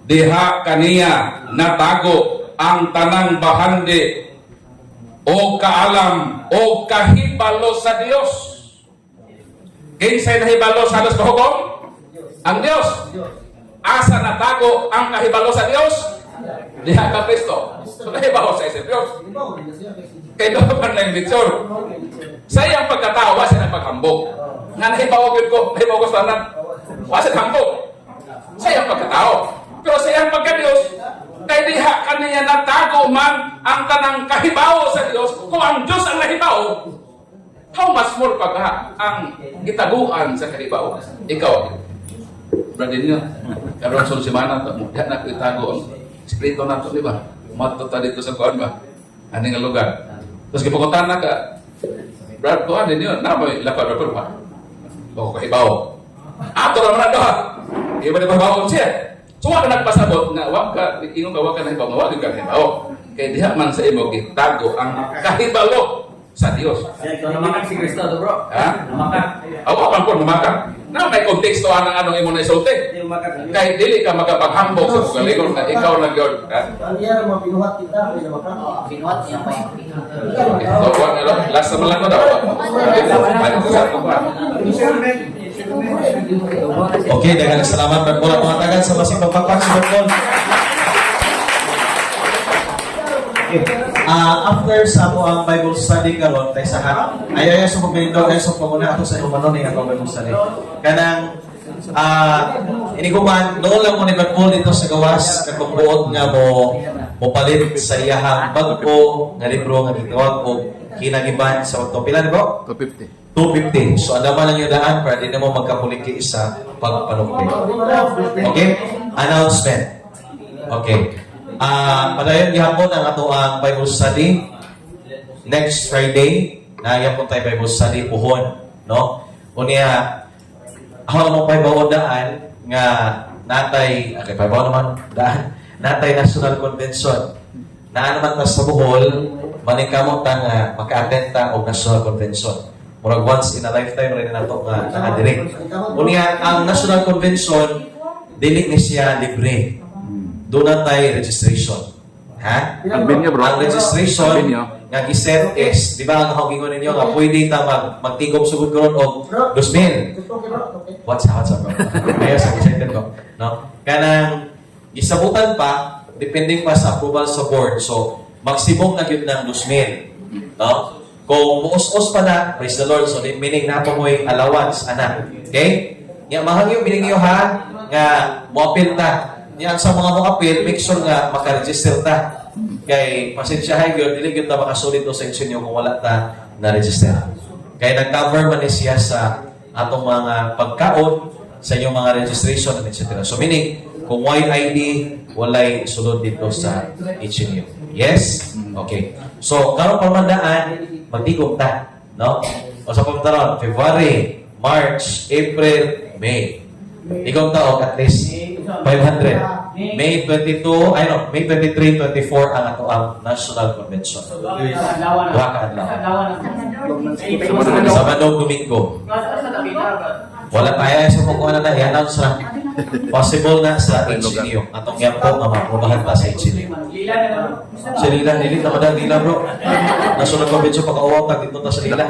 Diha kaniya natago ang tanang bahandi o kaalam o kahibalo sa Dios. Kinsay nahibalo sa halos pahukom? Ang Dios. Asa natago ang kahibalo sa Dios? Diha ka Kristo. So nahibalo sa isang Dios. Kaya doon man na yung picture. Sa iyang pagkatawa, sa iyang paghambog. Nga nahibawag ko sa tanan. Wasa hambog. Sa iyang pagkatao. Pero sa iyang pagka-Diyos, kay diha kaniya natago man ang tanang kahibaw sa Diyos. Kung ang Diyos ang nahibaw, how much more pagka ang itaguan sa kahibaw? Ikaw, brother niyo, karon sa semana, diha na ko itago ang Espiritu na ito, di ba? Mato ta dito sa kuan ba? Ani nga lugar. Tapos gipukutan na ka, Brad, kuan din yun. Na may lakad rapor pa. Bako kahibaw. Ato naman na doon. Iba na babawon siya. So, wag ka nagpasabot na wag ka, ingon ka, wag ka nahibaw, wag ka nahibaw. Kaya diha man sa imo, gitago ang kahibalo sa Dios. Ito namakak si Kristo to bro. Ha? Namakak. Awa po, namakak. Na may konteksto anong imo na isulti. Kahit dili ka magapaghambog sa kagalingon na ikaw lang yun. Ang iya mga pinuhat kita, may naman Pinuhat niya pa. So, last naman lang ko daw. Okay, daghang salamat Brad Paul. Mga tagan sa masing pagpapang si Brad Paul. After sa mo ang Bible study karon tay sa ayaw sa pagbindo ay sa pamuna ato sa humano ni ang Bible study. Kanang iniguman noon lang mo ni Brad Paul dito sa gawas katong buot nga mo palit sa iyahang bagko nga libro nga gitawag og kinagiban sa Okto. Pila ni bro? 250. 250. So andaman lang yung daan para di na mo magkapulik isa pagpanukli. Okay? Announcement. Okay. Padayon gihapon ang ato ang Bible study next Friday na yapon tayo Bible study puhon, no? Unya ako mo pay bawodaan nga natay okay pay bawo naman daan natay National Convention na naman ta sa Bohol manikamo ta nga maka-attend ta og National Convention. Murag once in a lifetime rin na ito nga nakadirect. Unya, ang National Convention, dili ni siya libre. Doon na tayo registration. Ha? Ang registration nga giset is, di ba ang hagingon ninyo nga pwede ta magtigom sugod karon og 2,000. What's up, bro? Kaya sa excited ko. No? Kanang gisabutan pa, depending pa sa approval sa board. So, maximum na yun ng 2,000. No? Kung muus-us pa na, praise the Lord, so meaning na po mo'y allowance, anak. Okay? Nga, mahangyo, meaning nyo ha, nga, mo-appeal ta. Nga, sa mga mo-appeal, make sure nga, makaregister ta. Kay, pasensyahan yun, dili yun na makasulit to sa inyo kung wala ta na-register. Kaya nag-cover man siya sa atong mga pagkaon, sa inyong mga registration, etc. So, meaning, kung white ID, walay sulod dito sa HNU. Yes? Okay. So, karon pamandaan, magtigom ta. No? O sa pagtaron, February, March, April, May. Igong taog at least 500. May 22, May 23, 24 ang ato ang National Convention. Duha ka adlaw. Sa Manong Domingo. Wala tayo sa pagkuha na i-announce na possible na sa HNU. Atong yan po nga maprobahan pa sa HNU. Sa Lila, nilit na madang Lila bro. Nasunod convention pagkauwang tag dito sa Lila.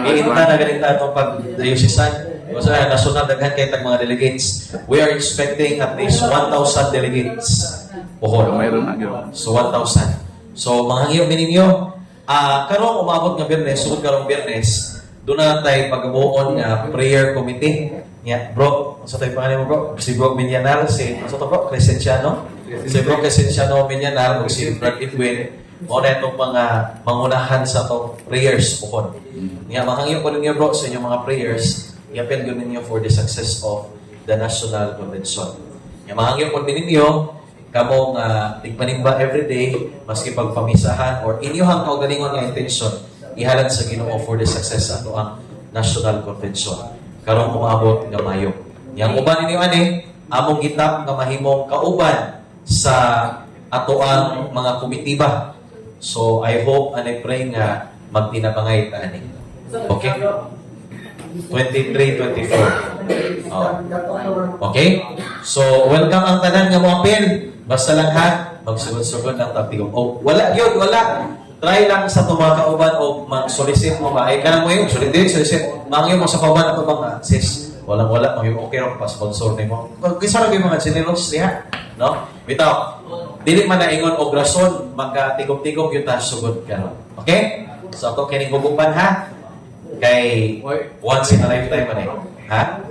Iinta na ganita itong pag-diocesane. Kasi nasunod daghan kay tag mga delegates. We are expecting at least 1,000 delegates. Pohon. So 1,000. So mga hangyo mininyo, karong umabot nga Biyernes, sugod karong Biyernes, doon na tayo pag-buon nga prayer committee. Yeah, bro, sa tayo pangalan mo bro? Si Bro Milyanar, sa to bro? Crescenciano? Si Bro Crescenciano Milyanar, o si Brad Edwin, o na itong mga mangunahan sa itong prayers po. Yeah, mahangyo po ninyo bro sa inyong mga prayers. I-appel ko ninyo for the success of the National Convention. Yeah, mahangyo po ninyo kamong tigpanimba everyday, maski pagpamisahan, or inyong kaugalingon nga intention, ihalad sa Ginoo for the success ato ang National Convention. Karong umabot nga Mayo. Yang uban ninyo ani, among gitap nga mahimong kauban sa ato ang mga komitiba. So I hope and I pray nga magtinabangay ta ani. Okay? 23, 24. Okay? So welcome ang tanan nga mo appeal. Basta lang ha, magsugod-sugod ng tapigong. Oh, wala yun, wala. Try lang sa tumakauban o mag-solicit mo ba? Ay, kanang mo yun, solicit. Mangyo mo sa kauban ako bang sis. Walang-wala, okay rin pa-sponsor ni mo. Kisa lang yung mga generous niya. No? Bitaw, dili man na ingon o grason, magka-tigom-tigom yung sugod ka. Okay? So, ito kining gugupan ha. Kay once in a lifetime man eh. Ha?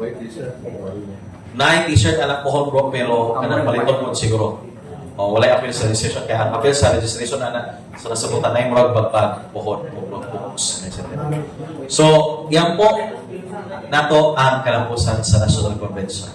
Na t-shirt anak pohon bro, pero kanang paliton mo siguro. O, wala appeal sa registration. Kaya ang appeal sa registration na sa nasabutan na yung murag bagbag, pohon, books, etc. So, yan po nato ang kalampusan sa National Convention.